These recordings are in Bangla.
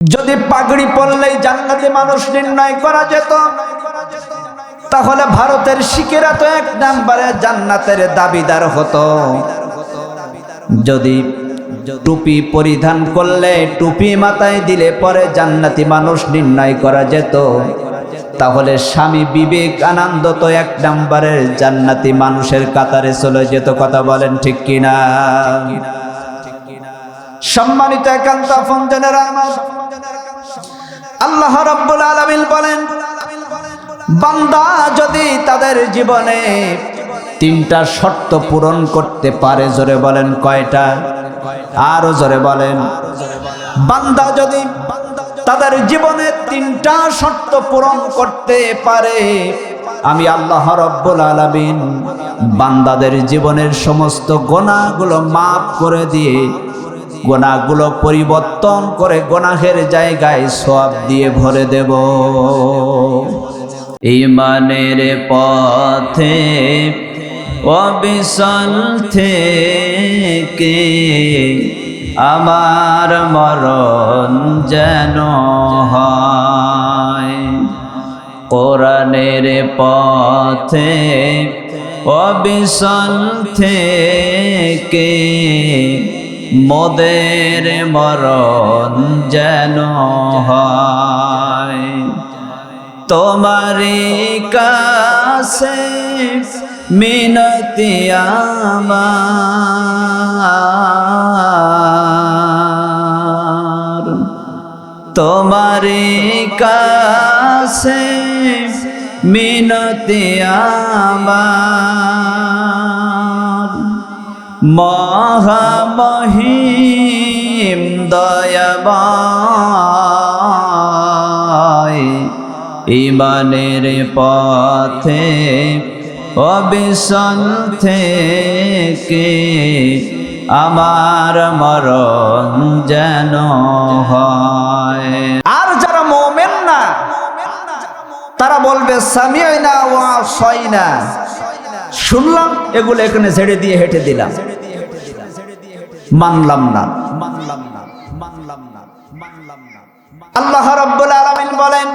যদি পাগড়ি পরলেই জান্নাতি মানুষ নির্ণয় করা যেত, তাহলে ভারতের শিখেরা তো এক নম্বরে জান্নাতের দাবিদার হতো। যদি টুপি পরিধান করলে, টুপি মাথায় দিলে পরে জান্নাতি মানুষ নির্ণয় করা যেত, তাহলে স্বামী বিবেকানন্দ তো এক নম্বরের জান্নাতি মানুষের কাতারে চলে যেত। কথা বলেন ঠিক কিনা? সম্মানিত একান্ত আপনজনেরা আমার, আল্লাহ রাব্বুল আলামিন বলেন, বান্দা যদি তাদের জীবনে তিনটা শর্ত পূরণ করতে পারে, জোরে বলেন কয়টা? আরো জোরে বলেন। বান্দা যদি তাদের জীবনে তিনটা শর্ত পূরণ করতে পারে, আমি আল্লাহ রাব্বুল আলামিন বান্দাদের জীবনের সমস্ত গুনাহগুলো মাফ করে দিয়ে, গুনাহগুলো পরিবর্তন করে গুনাহের জায়গায় সওয়াব দিয়ে ভরে দেব। ঈমানের পথে অবিচল থেকে আমার মরণ যেন হয়, কোরআনের পথে অবিচল থেকে মোদের মরণ যেন হয়। তোমারই কাছে মিনতি আমার, তোমারই কাছে মিনতি আমার, মহামহিম দয়াময়, ঈমানের পথে অবিচল থেকে আমার মরণ যেন হয়। আর যারা মুমিন না, তারা বলবে সামি'না ওয়া আসাইনা, শুনলাম এগুলো এখানে ছেড়ে দিয়ে হেঁটে দিলাম, মানলাম না। আল্লাহ রাব্বুল আলামিন বলেন,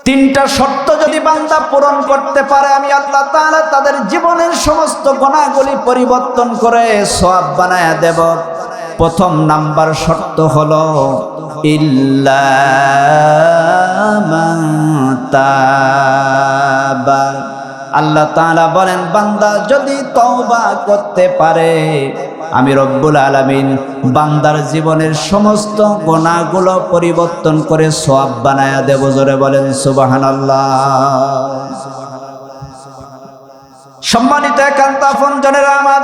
তিনটা শর্ত যদি বান্দা পূরণ করতে পারে, আমি আল্লাহ তাআলা তাদের জীবনের সমস্ত গুনাহগুলি পরিবর্তন করে সওয়াব বানায়া দেব। প্রথম নাম্বার শর্ত হলো ইল্লা মান তাবা। আল্লাহ তাআলা বলেন, বান্দা যদি তওবা করতে পারে, আমি রব্বুল আলামিন বান্দার জীবনের সমস্ত গুনাহগুলো পরিবর্তন করে সওয়াব বানায়া দেব। জোরে বলেন সুবহানাল্লাহ। সম্মানিত একান্ত আপনজনেরা আমার,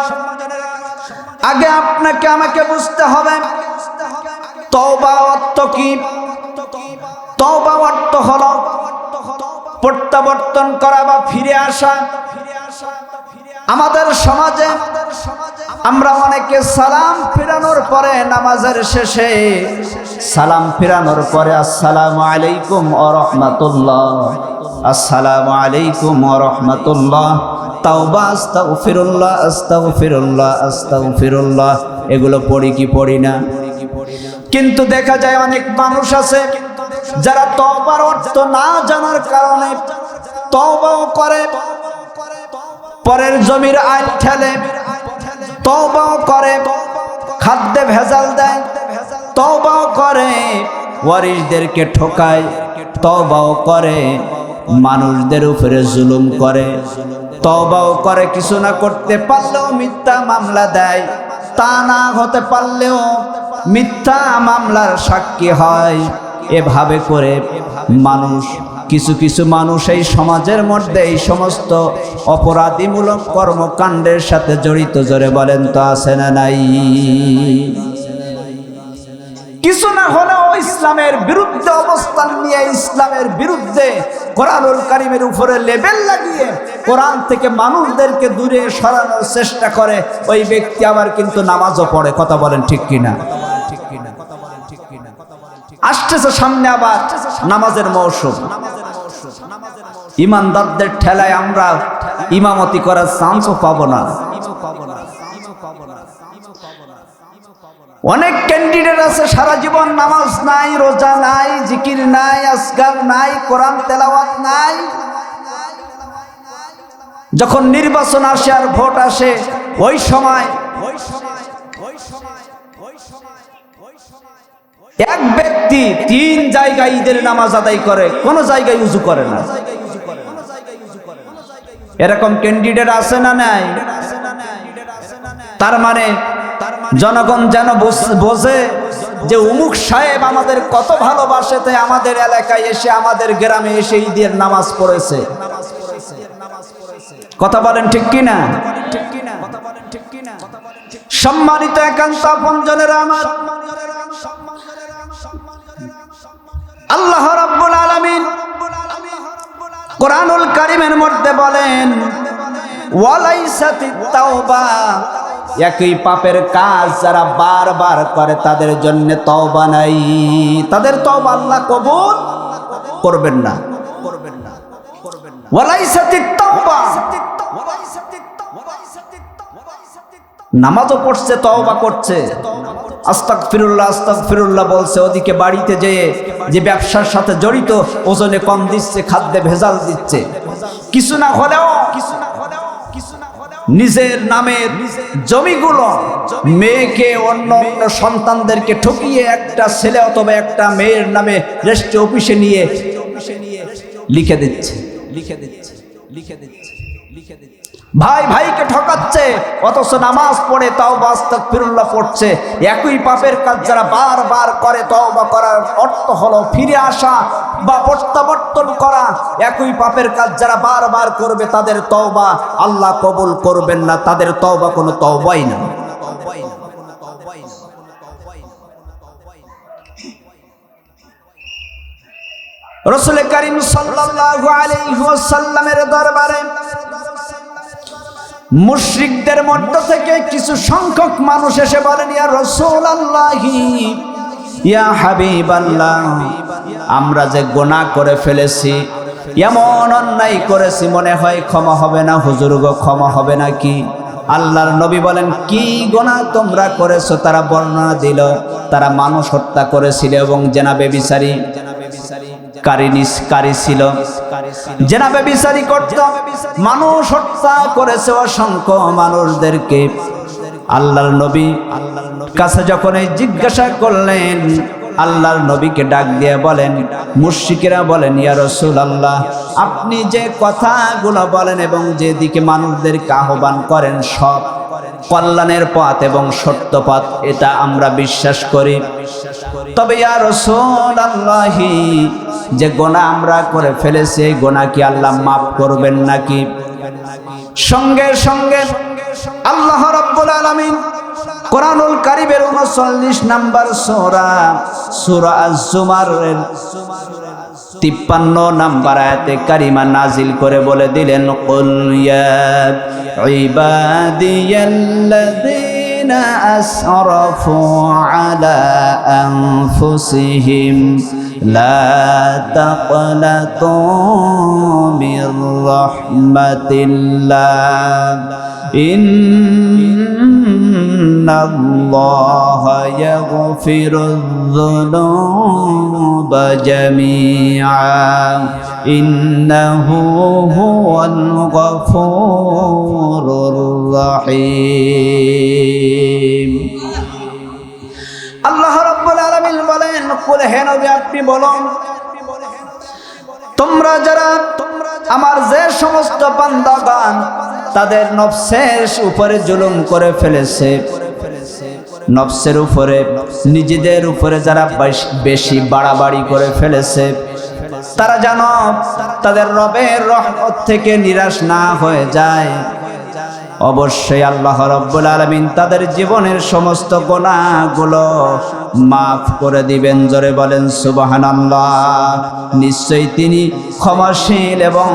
আগে আপনাকে আমাকে বুঝতে হবে তওবা অর্থ কি। তওবা অর্থ হলো প্রত্যাবর্তন করা বা ফিরে আসা। আমাদের সমাজে আমরা অনেকে সালাম ফিরানোর পরে, নামাজের শেষে সালাম ফিরানোর পরে আসসালামু আলাইকুম ওয়া রাহমাতুল্লাহ, আসসালামু আলাইকুম ওয়া রাহমাতুল্লাহ, তাওবা, আস্তাগফিরুল্লাহ, আস্তাগফিরুল্লাহ, আস্তাগফিরুল্লাহ, এগুলো পড়ি কি পড়ি না? কিন্তু দেখা যায় অনেক মানুষ আছে যারা তওবার অর্থ না জানার কারণে তওবাও করে, পরের জমির আইল ঠেলে, তওবাও করে, খাদ্যে ভেজাল দেয়, তওবাও করে, ওয়ারিসদেরকে ঠকায়, তওবাও করে, মানুষদের উপরে জুলুম করে, তওবাও করে, কিছু না করতে পারলেও মিথ্যা মামলা দেয়, তা না হতে পারলেও মিথ্যা মামলার সাক্ষী হয়। এভাবে করে মানুষ, কিছু কিছু মানুষ এই সমাজের মধ্যে এই সমস্ত অপরাধীমূলক কর্মকাণ্ডের সাথে জড়িত। জোরে বলেন তো আছে না নাই? কিছু না হলেও ইসলামের বিরুদ্ধে অবস্থান নিয়ে, ইসলামের বিরুদ্ধে কোরআনুল কারীমের উপরে লেবেল লাগিয়ে কোরআন থেকে মানুষদেরকে দূরে সরানোর চেষ্টা করে, ওই ব্যক্তি আবার কিন্তু নামাজও পড়ে। কথা বলেন ঠিক কিনা? আসতেছে সামনে আবার নামাজের মৌসুম, ইমানদারদের ঠেলায় আমরা ইমামতি করার চান্সও পাবো না। অনেক ক্যান্ডিডেট আছে সারা জীবন নামাজ নাই, রোজা নাই, জিকির নাই, আজকার নাই, কোরআন তেলাওয়াত নাই। যখন নির্বাচন আসে আর ভোট আসে ওই সময় এক ব্যক্তি 3 জায়গায় ঈদের নামাজ আদায় করে, কোন জায়গায় উজু করে না। এরকম ক্যান্ডিডেট আছে না নাই? তার মানে জনগণ যেন বোঝে যে অমুক সাহেব আমাদের কত ভালোবাসে, তাই আমাদের এলাকায় এসে, আমাদের গ্রামে এসে ঈদের নামাজ পড়েছে। কথা বলেন ঠিক কিনা? সম্মানিত একান্ত আপনজনেরা আমার, আল্লাহ রাব্বুল আলামিন কোরআনুল কারীমের মধ্যে বলেন, ওয়ালাইসাতিত তাওবা, একই পাপের কাজ যারা বারবার করে তাদের জন্য তওবা নাই, তাদের তওবা আল্লাহ কবুল করবেন না। ওয়ালাইসাতিত তাওবা, নামাজও পড়ছে, তওবা করছে, আস্তাগফিরুল্লাহ আস্তাগফিরুল্লাহ বলছে, ওদিকে বাড়িতে যেয়ে যে ব্যবসার সাথে জড়িত ওজনে কম দিচ্ছে, খাদ্যে ভেজাল দিচ্ছে, কিছু না হলেও নিজের নামের জমিগুলো মেয়েকে অন্য অন্য সন্তানদেরকে ঠকিয়ে একটা ছেলে অথবা একটা মেয়ের নামে রেজিস্ট্রি অফিসে নিয়ে লিখে দিচ্ছে। ভাই ভাইকে ঠকাচ্ছে, অথচ নামাজ পড়ে তাওবা আস্তাগফিরুল্লাহ পড়ছে। একই পাপের কাজ যারা বারবার করে, তওবা করার অর্থ হলো ফিরে আসা বা প্রত্যাবর্তন করা। একই পাপের কাজ যারা বারবার করবে তাদের তওবা আল্লাহ কবুল করবেন না, তাদের তওবা কোনো তওবাই না। রাসূল কারীম সাল্লাল্লাহু আলাইহি ওয়াসাল্লামের দরবারে মুশরিকদের মধ্য থেকে কিছু সংখ্যক মানুষ এসে বলেন, ইয়া রাসূলুল্লাহি, ইয়া হাবিবাল্লাহ, আমরা যে গুনাহ করে ফেলেছি, এমন অন্যায় করেছি, মনে হয় ক্ষমা হবে না। হুজুর গো, ক্ষমা হবে নাকি? আল্লাহর নবী বলেন, কি গুনাহ তোমরা করেছো? তারা বর্ণনা দিল, তারা মানুষ হত্যা করেছিল এবং জেনা ব্যভিচারী কারী ছিল, জেনা ব্যভিচারী করত, মানুষ হত্যা করেছে অসংখ্য মানুষদেরকে। আল্লাহর নবী কাছে যখন এই জিজ্ঞাসা করলেন, আল্লাহর নবীকে ডাক দিয়ে বলেন, মুশরিকেরা বলেন, ইয়া রাসূলুল্লাহ, আপনি যে কথাগুলো বলেন এবং যেদিকে মানুষদেরকে আহ্বান করেন সব কল্যাণের পথ এবং সত্য পথ, এটা আমরা বিশ্বাস করি। তবে ইয়া রাসূলুল্লাহ, যে গুনাহ আমরা করে ফেলেছি, এই গুনাহ কি আল্লাহ মাফ করবেন নাকি? সঙ্গে সঙ্গে আল্লাহ রাব্বুল আলামিন কোরআনুল কারীমের 39 নম্বর সূরা আজ-জুমারের 53 নম্বর আয়াতে কারিমা নাজিল করে বলে দিলেন, কুল ইয়া ইবাদিয়াল্লাযীনা আসরাফু আলা আনফুসিহিম লা তাকনাতু মির রাহমাতিল্লাহ ইন্নাল্লাহা ইয়াগফিরুয যুনুবা জামিআ ইন্নাহু হুয়াল গফুরুর রহিম। আল্লাহ রাব্বুল আলামিন বলেন, কুল, হে নবী আপনি বলুন, তোমরা যারা আমার যে সমস্ত বান্দাগান তাদের নফসের উপরে জুলুম করে ফেলেছে, নফসের উপরে, নিজেদের উপরে যারা বেশি বাড়াবাড়ি করে ফেলেছে, তারা যেন তাদের রবের রহমত থেকে নিরাশ না হয়ে যায়। অবশ্যই আল্লাহ রাব্বুল আলামিন তাদের জীবনের সমস্ত গুনাহগুলো মাফ করে দিবেন। জোরে বলেন সুবহানাল্লাহ। নিশ্চয়ই তিনি ক্ষমাশীল এবং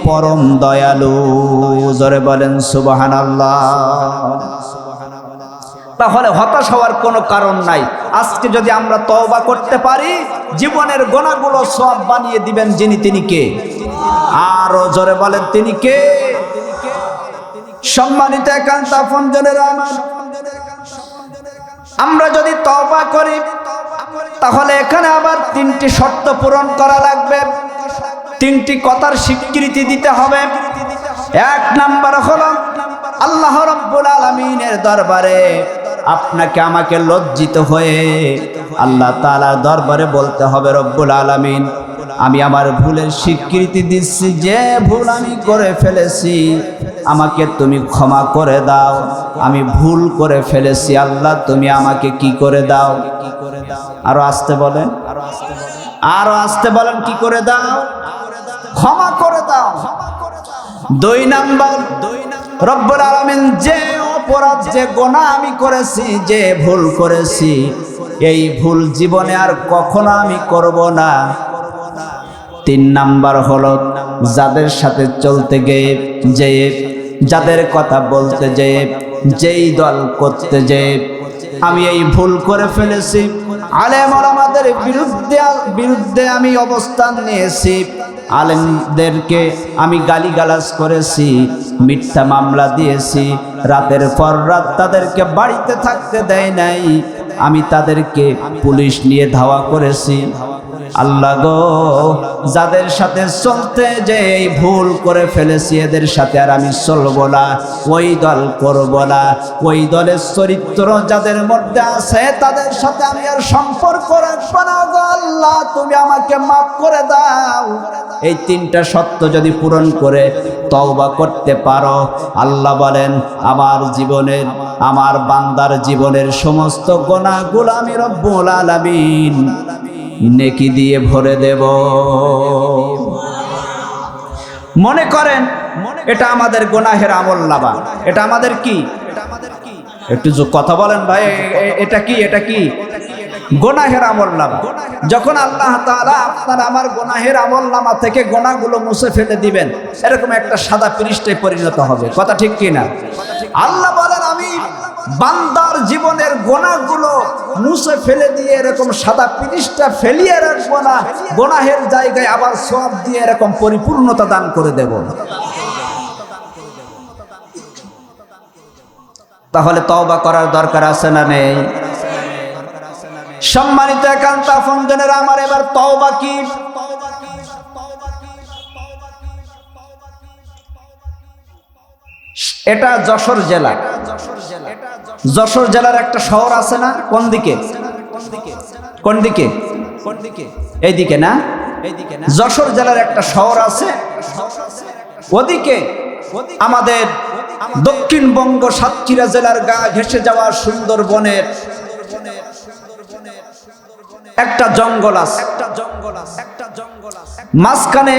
পরম দয়ালু। জোরে বলেন সুবহানাল্লাহ। তাহলে হতাশ হওয়ার কোনো কারণ নাই। আজকে যদি আমরা তওবা করতে পারি, জীবনের গুনাহগুলো সওয়াব বানিয়ে দিবেন যিনি, তিনি কে? আরো জোরে বলেন, তিনি কে? সম্মানিত একান্ত আপনজনেরা আমার, আমরা যদি তওবা করি তাহলে এখানে আবার 3টি শর্ত পূরণ করা লাগবে, 3টি কথার স্বীকৃতি দিতে হবে। 1 নাম্বার হলো আল্লাহ রাব্বুল আলামিনের দরবারে আপনাকে আমাকে লজ্জিত হয়ে আল্লাহ তাআলার দরবারে বলতে হবে, রব্বুল আলামিন আমি আমার ভুলের স্বীকৃতি দিচ্ছি, যে ভুল আমি করে ফেলেছি আমাকে তুমি ক্ষমা করে দাও, আমি ভুল করে ফেলেছি আল্লাহ তুমি আমাকে কি করে দাও। আরো আসতে বলেন, আরো আসতে বলেন, কি করে দাও, ক্ষমা করে দাও। 2 নাম্বার রব্বুল আলামিন যে অপরাধ যে গুনাহ আমি করেছি, যে ভুল করেছি, এই ভুল জীবনে আর কখনো আমি করব না। 3 নাম্বার হলো যাদের সাথে চলতে গিয়ে, যে যাদের কথা বলতে যেয়ে, যেই দল করতে যেয়ে আমি এই ভুল করে ফেলেছি, আলেম ওলামাদের বিরুদ্ধে আমি অবস্থান নিয়েছি, আলেমদেরকে আমি গালিগালাজ করেছি, মিথ্যা মামলা দিয়েছি, রাতের পর রাত তাদেরকে বাড়িতে থাকতে দেয় নাই, আমি তাদেরকে পুলিশ নিয়ে ধাওয়া করেছি। আল্লাহ গো, যাদের সাথে চলতে যে এই ভুল করে ফেলেছি এদের সাথে আর আমি চলবো না, ওই দল করব না, ওই দলের চরিত্র যাদের মধ্যে আছে তাদের সাথে আমি আর সম্পর্ক রাখবো না গো আল্লাহ, তুমি আমাকে মাফ করে দাও। এই 3টা শর্ত যদি পূরণ করে তওবা করতে পারো, আল্লাহ বলেন আমার জীবনের, আমার বান্দার জীবনের সমস্ত গুনাহগুলো আমি রব্বুল আলামিন নেকি দিয়ে ভরে দেব। মনে করেন এটা আমাদের গুনাহের আমলনামা, এটা আমাদের কি, একটু কথা বলেন ভাই, এটা কি, এটা কি গুনাহের আমলনামা। যখন আল্লাহ তাআলা আপনার আমার গুনাহের আমলনামা থেকে গুনাহগুলো মুছে ফেলে দিবেন, এরকম একটা সাদা পৃষ্ঠায় পরিণত হবে, কথা ঠিক কি না? আল্লাহ বলেন আমি বান্দার জীবনের গুনাহগুলো মুছে ফেলে দিয়ে এরকম সাদা পৃষ্ঠা ফেলিয়ে রাখবো না, গুনাহের জায়গায় আবার সওয়াব দিয়ে এরকম পরিপূর্ণতা দান করে দেব। তাহলে তওবা করার দরকার আছে না নেই? সম্মানিত একান্ত আপনজনেরা আমার, এবার তওবা কি? এটা যশোর জেলা, যশোর জেলার একটা শহর আছে না, কোন দিকে, কোন দিকে, এইদিকে না, যশোর জেলার একটা শহর আছে, ওদিকে আমাদের দক্ষিণবঙ্গ সাতক্ষীরা জেলার গা ঘেঁষে যাওয়া সুন্দরবনের একটা জঙ্গল আছে, মাঝখানে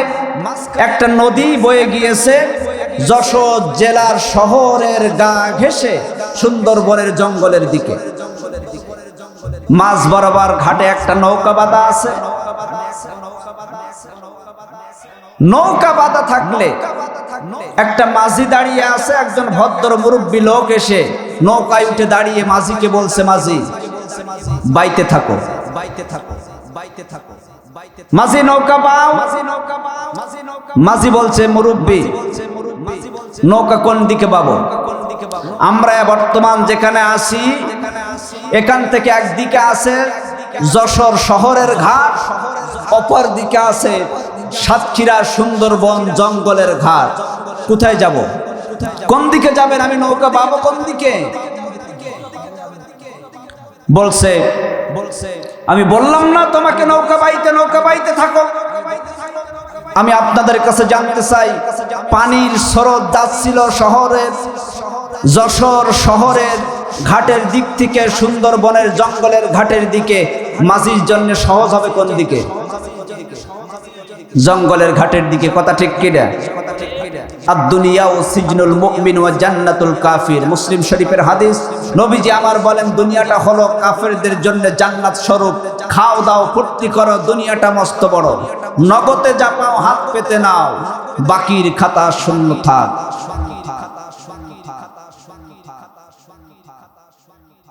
একটা নদী বয়ে গিয়েছে যশোর জেলার শহরের গা ঘেঁষে সুন্দরবনের জঙ্গলের দিকে। মাঝ বরাবর ঘাটে একটা নৌকা বাঁধা আছে। নৌকা বাঁধা থাকলে একটা মাঝি দাঁড়িয়ে আছে, একজন ভদ্র মুরব্বী লোক এসে নৌকায় উঠে দাঁড়িয়ে মাঝিকে বলছে, মাঝি বাইতে থাকো, বাইতে থাকো, বাইতে থাকো। মাঝি নৌকা বাও, মাঝি বলছে মুরব্বী নৌকা কোন দিকে বাবো? আমরা বর্তমান যেখানে আছি এখান থেকে একদিকে আছে যশোর শহরের ঘাট, অপর দিকে আছে সাতক্ষীরা সুন্দরবন জঙ্গলের ঘাট। কোথায় যাব? কোন দিকে যাবেন? আমি নৌকা পাবো কোন দিকে? বলছে আমি বললাম না তোমাকে নৌকা বাইতে থাকো। আমি আপনাদের কাছে জানতে চাই, পানির স্রোত যাচ্ছিল শহরের যশোর শহরের ঘাটের দিক থেকে সুন্দরবনের জঙ্গলের ঘাটের দিকে, মাঝির জন্য সহজ হবে কোন দিকে? জঙ্গলের ঘাটের দিকে, কথা ঠিক কিনা? আদ-দুনিয়া ও সিজনুল মুমিন ওয়া জান্নাতুল কাফির, মুসলিম শরীফের হাদিস। নবীজি আমার বলেন দুনিয়াটা হলো কাফেরদের জন্য জান্নাত স্বরূপ, খাও দাও ফুর্তি করো, দুনিয়াটা মস্ত বড়, নগদে যা পাও হাত পেতে নাও, বাকির খাতা শূন্য থাক।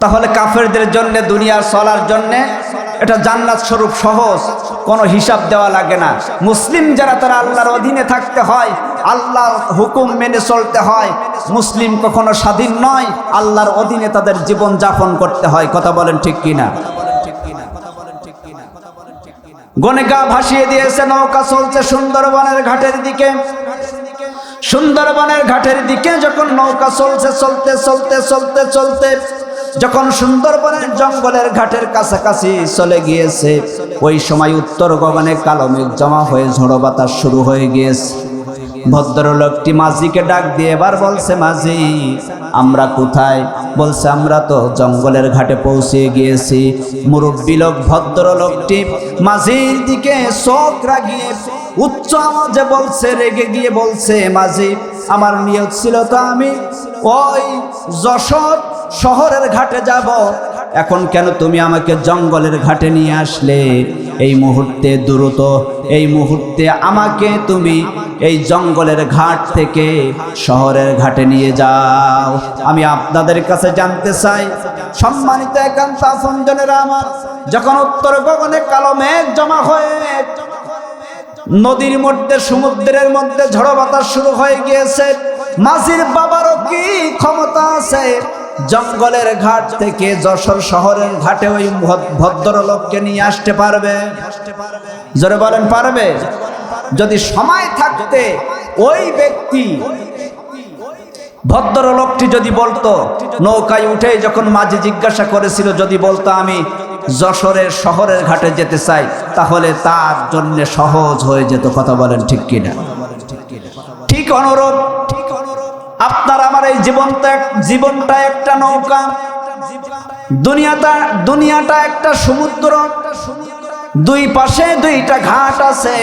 তাহলে কাফেরদের জন্য দুনিয়ার চলার জন্য এটা জান্নাত স্বরূপ সহজ, কোনো হিসাব দেওয়া লাগে না। মুসলিম যারা তারা আল্লাহর অধীনে থাকতে হয়, আল্লাহর হুকুম মেনে চলতে হয়। মুসলিম কখনো স্বাধীন নয়, আল্লাহর অধীনে তাদের জীবন যাপন করতে হয়। কথা বলেন ঠিক কিনা? গণিকা ভাসিয়ে দিয়েছে, নৌকা চলছে সুন্দরবনের ঘাটের দিকে। সুন্দরবনের ঘাটের দিকে যখন নৌকা চলছে, চলতে চলতে চলতে চলতে যখন সুন্দরবনের জঙ্গলের ঘাটের কাছাকাছি চলে গিয়েছে, ওই সময় উত্তর গগনে কালো মেঘ জমা হয়ে ঝড়ো বাতাস শুরু হয়ে গিয়েছে। ভদ্রলোকটি মাঝিকে ডাক দিয়ে এবার বলছে, মাঝি আমরা কোথায়? বলছে আমরা তো জঙ্গলের ঘাটে পৌঁছে গিয়েছি। মুরব্বী লোক ভদ্রলোকটি মাঝির দিকে চোখ রাগিয়ে উচ্চ আওয়াজে বলছে, রেগে গিয়ে বলছে, মাঝি আমার নিয়ত ছিল তো আমি ওই যশোর শহরের ঘাটে যাব, এখন কেন তুমি আমাকে জঙ্গলের ঘাটে নিয়ে আসলে? এই মুহূর্তে দ্রুত, এই মুহূর্তে আমাকে তুমি এই জঙ্গলের ঘাট থেকে শহরের ঘাটে নিয়ে যাও। আমি আপনাদের কাছে জানতে চাই, সম্মানিত একান্ত আপনজনেরা আমার, যখন উত্তর গগনে কালো মেঘ জমা হয়ে নদীর মধ্যে, সমুদ্রের মধ্যে ঝড়ো বাতাস শুরু হয়ে গিয়েছে, মাঝির বাবারও কি ক্ষমতা আছে জঙ্গলের ঘাট থেকে যশোর শহরের ঘাটে ওই ভদ্রলোককে নিয়ে আসতে পারবে? জোরে বলেন, পারবে? যদি সময় থাকতে ওই ব্যক্তি ভদ্রলোকটি যদি বলতো, নৌকায় উঠে যখন মাঝি জিজ্ঞাসা করেছিল, যদি বলতো আমি যশোরের শহরের ঘাটে যেতে চাই, তাহলে তার জন্য সহজ হয়ে যেত। কথা বলেন ঠিক কিনা? ঠিক অনুরূপ আপনার আমার এই জীবনটা একটা নৌকা, দুনিয়াটা একটা সমুদ্র। দুই পাশে দুইটা ঘাট আছে,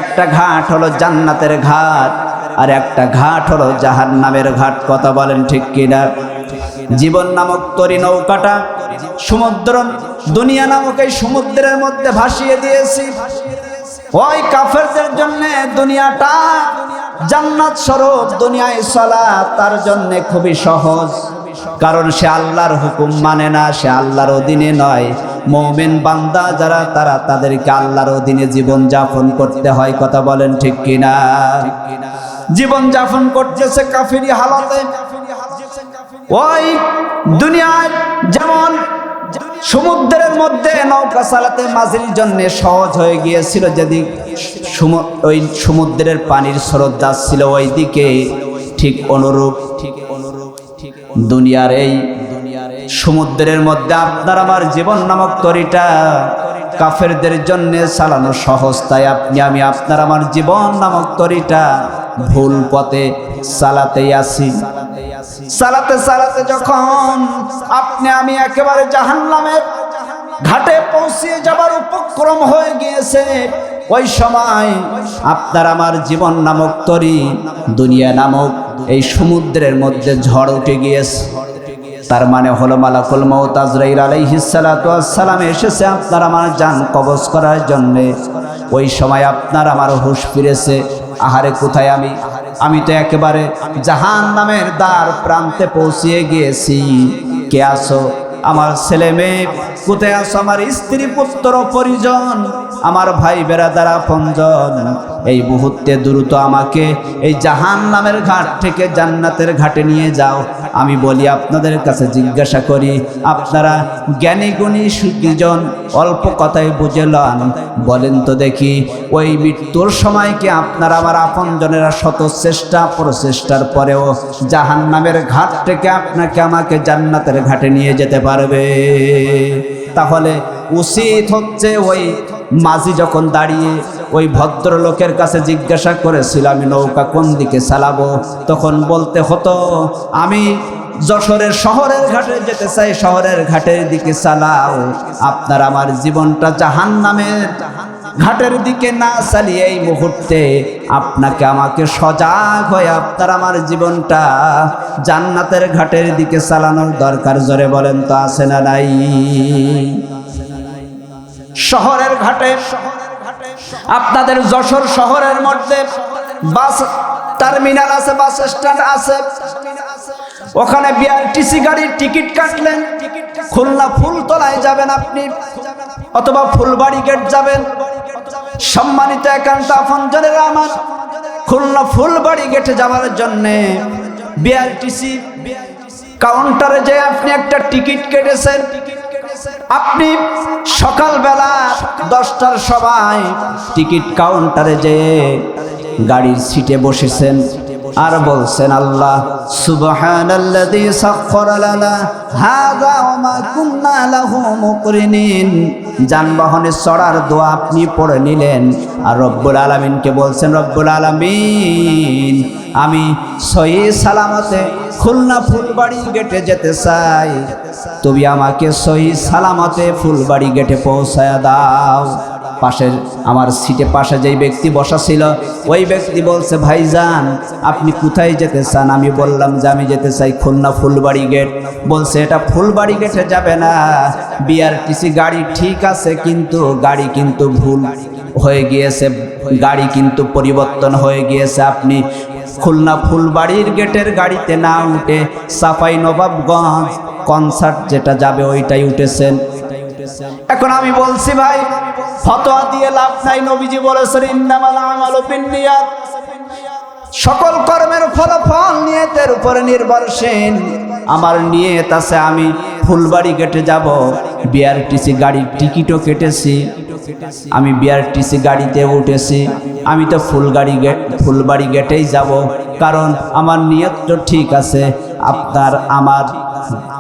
একটা ঘাট হলো জান্নাতের ঘাট, আর একটা ঘাট হলো জাহান্নামের ঘাট। কথা বলেন ঠিক কিনা? জীবন নামক তরি নৌকাটা সমুদ্র, দুনিয়া নামক এই সমুদ্রের মধ্যে ভাসিয়ে দিয়েছি। ওই কাফেরদের জন্য দুনিয়াটা জান্নাত স্বরূপ, দুনিয়ায় চলা তার জন্য খুবই সহজ, কারণ সে আল্লাহর হুকুম মানে না, সে আল্লাহর অধীনে নয়। মুমিন বান্দা যারা তারা, তাদেরকে আল্লাহর অধীনে জীবন যাপন করতে হয়। কথা বলেন ঠিক কিনা? জীবন যাপন করতেছে কাফিরি হালাতে। ওই দুনিয়ায় যেমন সমুদ্রের মধ্যে নৌকা চালাতে মাঝির জন্য সহজ হয়ে গিয়েছিল, যদি ওই সমুদ্রের পানির স্রোত যাচ্ছিল ওই দিকে, ঠিক অনুরূপ দুনিয়ার এই সমুদ্রের মধ্যে আপনার আমার জীবন নামক তরিটা কাফেরদের জন্য চালানো সহজ। তাই আমি আপনার আমার জীবন নামক তরিটা ভুল পথে চালাতেই আছি। চালাতে চালাতে যখন আমি একেবারে জাহান্নামের ঘাটে পৌঁছে যাবার উপক্রম হয়ে গিয়েছে, ওই সময় আপনার আমার জীবন নামক তরি দুনিয়া নামক এই সমুদ্রের মধ্যে ঝড় উঠে গিয়েছে। তার মানে হলো মালাকুল মউত আজরাইল আলাইহিস সালাতু ওয়াস সালাম এসেছে আপনার আমার জান কবজ করার জন্য। ওই সময় আপনার আমার হুঁশ ফিরেছে, আহারে কোথায় আমি তো একেবারে জাহান্নামের দ্বার প্রান্তে পৌঁছিয়ে গিয়েছি। কে আসো? আমার ছেলে মেয়ে কোথায় আসো? আমার স্ত্রী পুত্র পরিজন, আমার ভাই বেরাদার আপনজন, এই মুহূর্তে দ্রুত আমাকে এই জাহান্নামের ঘাট থেকে জান্নাতের ঘাটে নিয়ে যাও। আমি বলি আপনাদের কাছে জিজ্ঞাসা করি, আপনারা জ্ঞানী গুণী সুখীজন অল্প কথায় বুঝে লন, বলেন তো দেখি, ওই মৃত্যুর সময় কি আপনারা আমার আপনজনেরা শত চেষ্টা প্রচেষ্টার পরেও জাহান্নামের ঘাট থেকে আপনাকে আমাকে জান্নাতের ঘাটে নিয়ে যেতে পারবে? তাহলে উচিত হচ্ছে ওই মাঝি যখন দাঁড়িয়ে ওই ভদ্রলোকের কাছে জিজ্ঞাসা করেছিল আমি নৌকা কোন দিকে চালাবো, তখন বলতে হতো আমি যশোরের শহরের ঘাটে যেতে চাই, শহরের ঘাটের দিকে চালাও। আপনার আমার জীবনটা জাহান্নামের ঘাটের দিকে না চালিয়ে এই মুহূর্তে আপনাকে আমাকে সজাগ হয়ে আপনার আমার জীবনটা জান্নাতের ঘাটের দিকে চালানোর দরকার। জোরে বলেন তো আছে না নাই? শহরের ঘাটে আপনাদের যশোর শহরের মধ্যে বাস টার্মিনাল আছে, বাস স্ট্যান্ড আছে, ওখানে বিআরটিসি গাড়ির টিকিট কাটলেন, খুলনা ফুলতলায় যাবেন আপনি, অথবা ফুলবাড়ি গেট যাবেন। সম্মানিত একান্ত আপনজনেরা আমার, খুলনা ফুলবাড়ি গেটে যাওয়ার জন্যে বিআরটিসি কাউন্টারে যে আপনি একটা টিকিট কেটেছেন, আপনি সকালবেলা 10টার সময় টিকিট কাউন্টারে যেয়ে গাড়ির সিটে বসেছেন আর বলছেন, আল্লাহ সুবহানাল্লাযী সাখখারা লানা হাযা ওয়া মা কুন্না লাহু মুকরিনিন। যানবাহনে চড়ার দোয়া আপনি পড়ে নিলেন আর রব্বুল আলামিনকে বলছেন, রব্বুল আলামিন আমি সহি সালামতে খুলনা ফুলবাড়ি গেটে যেতে চাই, তুমি আমাকে সহি সালামতে ফুলবাড়ি গেটে পৌঁছায়া দাও। পাশের আমার সিটে পাশে যেই ব্যক্তি বসা ছিল ওই ব্যক্তি বলছে, ভাইজান আপনি কোথায় যেতে চান? আমি বললাম যে আমি যেতে চাই খুলনা ফুলবাড়ি গেট। বলছে এটা ফুলবাড়ি গেটে যাবে না, বিআরটিসি গাড়ি ঠিক আছে কিন্তু গাড়ি কিন্তু ভুল হয়ে গিয়েছে, গাড়ি কিন্তু পরিবর্তন হয়ে গিয়েছে, আপনি খুলনা ফুলবাড়ির গেটের গাড়িতে না উঠে চাঁপাইনবাবগঞ্জ কনসার্ট যেটা যাবে ওইটাই উঠেছেন। এখন আমি বলছি ভাই, ফতোয়া দিয়ে লাভ নাই। নবীজি বলেছেন ইন্নামাল আমালু বিন্নিয়াত, সকল কর্মের ফলাফল নিয়তের উপরে নির্ভরশীল। আমার নিয়ত আছে আমি ফুলবাড়ি গেটে যাব, বিআরটিসি গাড়ির টিকিটও কেটেছি, আমি বিআরটিসি গাড়িতে উঠেছি, আমি তো ফুলবাড়ি গেটেই যাব, কারণ আমার নিয়ত তো ঠিক আছে।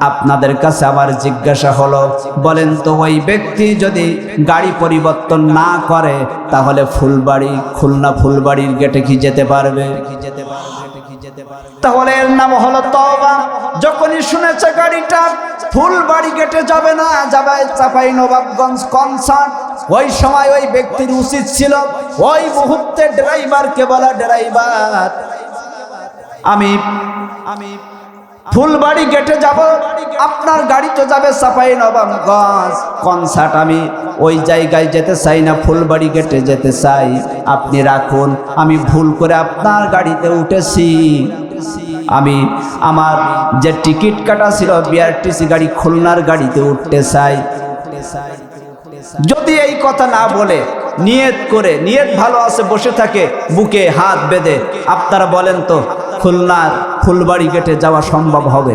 আপনাদের কাছে আমার জিজ্ঞাসা হলো, বলেন তো ওই ব্যক্তি যদি গাড়ি পরিবর্তন না করে তাহলে খুলনা ফুলবাড়ির গেটে কি যেতে পারবে? তাহলে এর নাম হলো তওবা। যখনই শুনেছে গাড়িটা ফুলবাড়ি গেটে যাবে না, যাবে চাঁপাইনবাবগঞ্জ কনসার্ট, ওই সময় ওই ব্যক্তির উচিত ছিল ওই মুহূর্তে ড্রাইভারকে বলা, ড্রাইভার আমি ফুলবাড়ি গেটে যাব, আপনার গাড়ি তো যাবে চাঁপাইনবাবগঞ্জ কনসার্ট, আমি ওই জায়গায় যেতে চাই না, ফুলবাড়ি গেটে যেতে চাই, আপনি রাখুন, আমি ভুল করে আপনার গাড়িতে উঠেছি, আমি আমার যে টিকিট কাটা ছিল বিআরটিসি গাড়ি খুলনার গাড়িতে উঠতে চাই। যদি এই কথা না বলে নিয়ত করে, নিয়ত ভালো আছে, বসে থাকে বুকে হাত বেঁধে, আপনারা বলেন তো খুলনার ফুলবাড়ি গেটে যাওয়া সম্ভব হবে?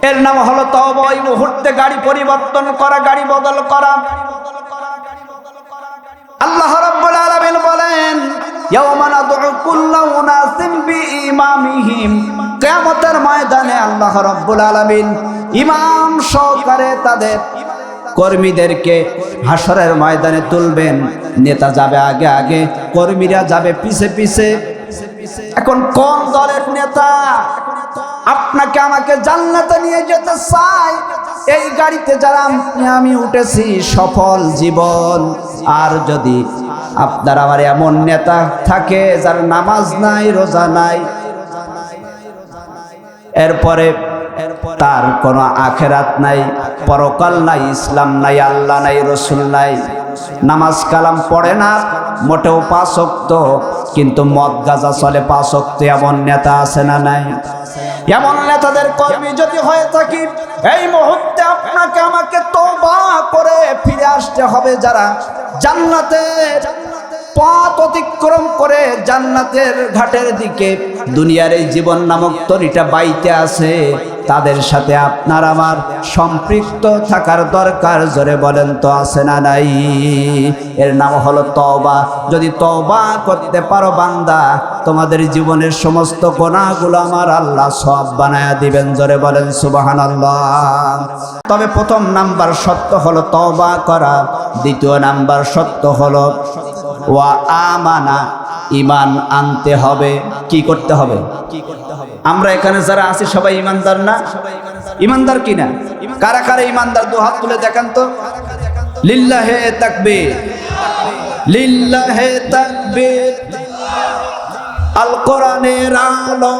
এর নাম হলো তওবা। ওই মুহূর্তে গাড়ি পরিবর্তন করা, গাড়ি বদল করা। আল্লাহ রাব্বুল আলামিন বলেন, ইয়াওমা নাদউ কুল্লা উনাসিম বিইমামিহিম, কিয়ামতের ময়দানে আল্লাহ রাব্বুল আলামিন ইমাম সহকারে তাদের কর্মীদেরকে হাসরের ময়দানে তুলবেন। নেতা যাবে আগে আগে, কর্মীরা যাবে পিছে পিছে। এখন কোন দলের নেতা আপনাকে আমাকে জান্নাতে নিয়ে যেতে চায়? এই গাড়িতে যারা আমি উঠেছি, সফল জীবন। আর যদি আপনার আমার এমন নেতা থাকে যার নামাজ নাই, রোজা নাই, এরপরে তার কোনো আখেরাত নাই, পরকাল নাই, ইসলাম নাই, আল্লাহ নাই, রসুল নাই, নামাজ কালাম পড়ে না, মোটেও 5 ওয়াক্ত, কিন্তু মদ গাঁজা চলে 5 ওয়াক্ত, এমন নেতা আছে না নাই? এমন নেতাদের কর্মী যদি হয়ে থাকি, এই মুহূর্তে আপনাকে আমাকে তওবা করে ফিরে আসতে হবে। যারা জান্নাতের পথ অতিক্রম করে জান্নাতের ঘাটের দিকে দুনিয়ার এই জীবন নামক তরিটা বাইতে আছে, তাদের সাথে আপনার আমার সম্পৃক্ত থাকার দরকার। জোরে বলেন তো আছে না নাই? এর নাম হলো তওবা। যদি তওবা করতে পারো বান্দা, তোমাদের জীবনের সমস্ত গুনাহগুলো আমার আল্লাহ সওয়াব বানায়া দিবেন। জোরে বলেন সুবহানাল্লাহ। তবে প্রথম নাম্বার সত্য হলো তওবা করা, দ্বিতীয় নাম্বার সত্য হলো ওয়া আমানা, ঈমান আনতে হবে। কি করতে হবে? আমরা এখানে যারা আছি সবাই ঈমানদার না? ঈমানদার কিনা? কারা কারা ঈমানদার? 2 হাত তুলে দেখান তো। লিল্লাহে তাকবীর, লিল্লাহে তাকবীর। আল কোরআনের আলো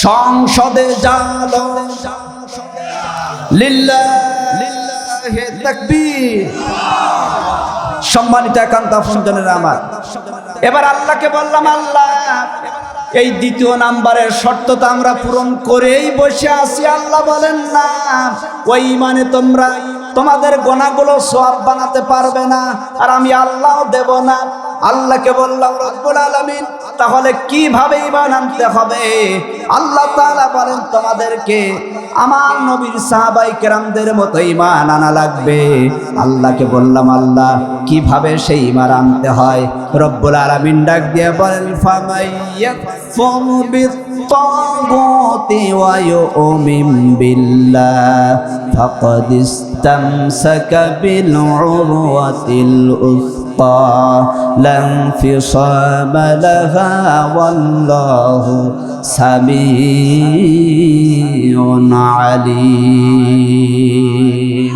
সংসদে জালো, লিল্লাহে তাকবীর। সম্মানিত একান্ত আপনজনেরা আমার, এবার আল্লাহকে বললাম, আল্লাহ এই দ্বিতীয় নাম্বারের শর্ত তো আমরা পূরণ করেই বসে আছি। আল্লাহ বলেন না ওই ইমানে তোমরা তোমাদের গোনাগুলো সওয়াব বানাতে পারবে না, আর আমি আল্লাহ দেব না। আল্লাহকে বললাম রব্বুল আলামিন তাহলে কিভাবে ঈমান আনতে হবে? আল্লাহ তাআলা বলেন তোমাদেরকে আমার নবীর সাহাবায়ে কেরামদের মতো ঈমান আনা লাগবে। আল্লাহকে বললাম আল্লাহ কিভাবে সেই ঈমান আনতে হয়? রব্বুল আলামিন ডাক দিয়ে বলেন ফামাইয়াকফুর বিত্তাগুতি ওয়া ইউমিন বিল্লাহ ফাকাদ ইসতামসাকা বিল উরওয়াতিল উসকা লা ইনফিসামা লাহা ওয়াল্লাহু সামিউন আলীম।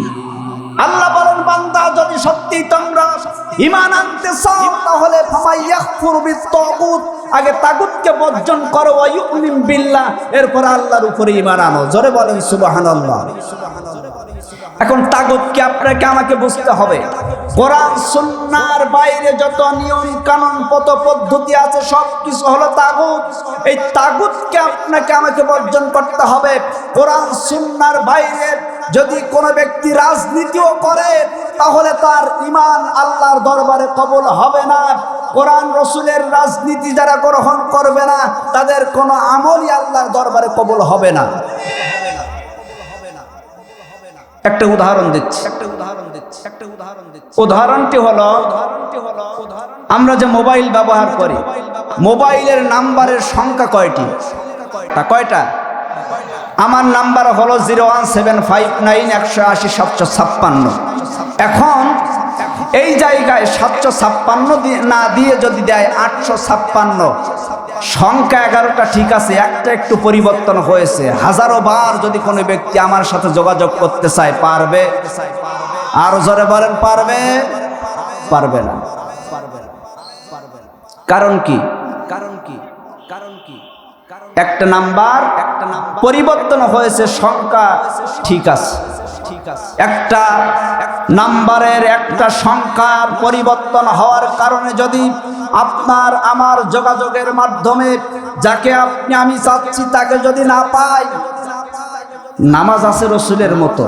আল্লাহ বলেন বান্দা যদি সত্যি তোমরা ঈমান আনতে চাও তাহলে ফামাইয়াকফুর বিত্তাগুত, আগে তাগুতকে বর্জন করো, ওয়া ইউমিন বিল্লাহ, এরপর আল্লাহর উপরে ঈমান আনো। জোরে বলেন সুবহানাল্লাহ। এখন তাগুতকে আপনাকে আমাকে বুঝতে হবে। কোরআন সুন্নাহর বাইরে যত নিয়ম কানুন পথ পদ্ধতি আছে সব কিছু হলো তাগুত। এই তাগুতকে আপনাকে আমাকে বর্জন করতে হবে। কোরআন সুন্নাহর বাইরে যদি কোনো ব্যক্তি রাজনীতিও করে তাহলে তার ঈমান আল্লাহর দরবারে কবুল হবে না। কোরআন রসুলের রাজনীতি যারা গ্রহণ করবে না তাদের কোনো আমলই আল্লাহর দরবারে কবুল হবে না। একটা উদাহরণ দিচ্ছি। উদাহরণটি হলো আমরা যে মোবাইল ব্যবহার করি, মোবাইলের নাম্বারের সংখ্যা কয়টি? কয়টা? আমার নাম্বার হলো 01759180756। এখন এই জায়গায় 756 না দিয়ে যদি দেয় 856, সংখ্যা 11টা ঠিক আছে, একটা একটু পরিবর্তন হয়েছে। হাজারো বার যদি কোনো ব্যক্তি আমার সাথে যোগাযোগ করতে চায় পারবে? আরো জোরে বলেন পারবে? পারবে না। কারণ কি? একটা নাম্বার পরিবর্তন হয়েছে, সংখ্যা ঠিক আছে। একটা নাম্বারের একটা সংখ্যার পরিবর্তন হওয়ার কারণে যদি আপনার আমার যোগাযোগের মাধ্যমে যাকে আমি চাচ্ছি তাকে যদি না পাই, নামাজ আছে রসুলের মতো,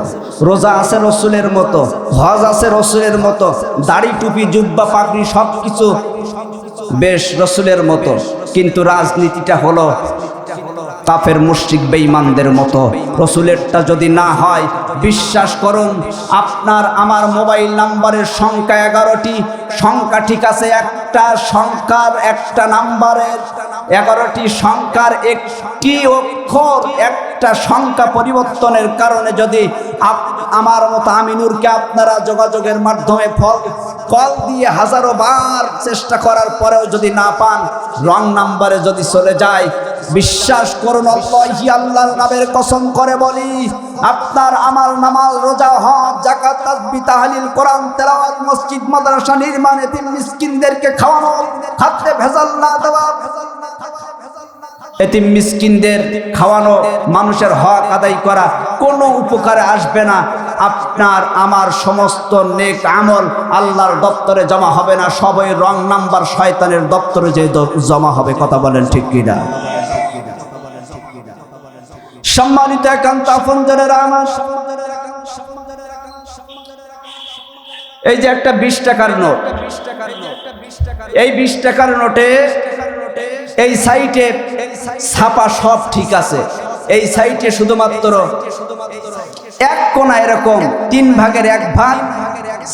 রোজা আছে রসুলের মতো, হজ আছে রসুলের মতো, দাড়ি টুপি জুব্বা পাগড়ি সব কিছু বেশ রসুলের মতো, কিন্তু রাজনীতিটা হলো কাফের মুশরিক বেঈমানদের মতো। রসুলেরটা যদি না হয়, বিশ্বাস করুন আপনার আমার মোবাইল নাম্বারের সংখ্যা 11টি, সংখ্যা ঠিক আছে। একটা সংখ্যার একটা নাম্বারের 11টি সংখ্যার একটি অক্ষর একটা সংখ্যা পরিবর্তনের কারণে যদি আমার মতো আমিনুরকে আপনারা যোগাযোগের মাধ্যমে কল দিয়ে হাজারো বার চেষ্টা করার পরেও যদি না পান, রং নাম্বারে যদি চলে যায়, বিশ্বাস করুন আল্লাহর নামের কসম করে বলি, আপনার আমার নামাজ রোজা হজ যাকাত তাসবিহ তাহলিল কোরআন তেলাওয়াত মসজিদ মাদ্রাসা নির্মাণ এতিম মিসকিনদেরকে খাওয়ানো, খাদ্যে ভেজাল না দেওয়া, এতিম মিসকিনদের খাওয়ানো, মানুষের হক আদায় করা কোনো উপকারে আসবে না। আপনার আমার সমস্ত নেক আমল আল্লাহর দপ্তরে জমা হবে না, সবই রং নাম্বার শয়তানের দপ্তরে যে জমা হবে। কথা বলেন ঠিক কিনা? সম্মানিত একান্ত আপনজনেরা আমার, এই যে একটা 20 টাকার নোট, এই 20 টাকার নোটে এই সাইটে ছাপা সব ঠিক আছে, এই সাইটে শুধুমাত্র এক কোণা এরকম 3 ভাগের 1 ভাগ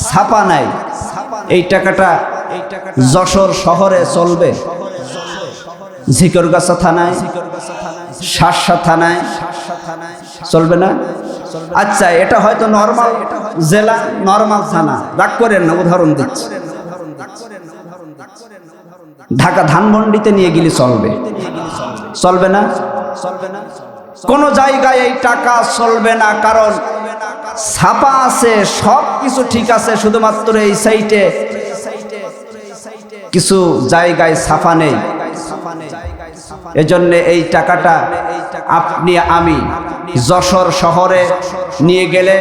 ছাপা নাই। এই টাকাটা যশোর শহরে চলবে? ঝিকরগাছা থানায়, শার্শা থানায় চলবে না? আচ্ছা, এটা হয়তো নরমাল জেলা, নরমাল থানা, রাগ করেন না, উদাহরণ দিচ্ছি। ঢাকা ধানমন্ডিতে নিয়ে গেলে চলবে? চলবে না? কোন জায়গায় এই টাকা চলবে না, কারণ ছাপা আছে, সব কিছু ঠিক আছে, শুধুমাত্র এই সাইটে কিছু জায়গায় ছাপা নেই। এজন্য এই টাকাটা আপনি আমি যশোর শহরে নিয়ে গেলে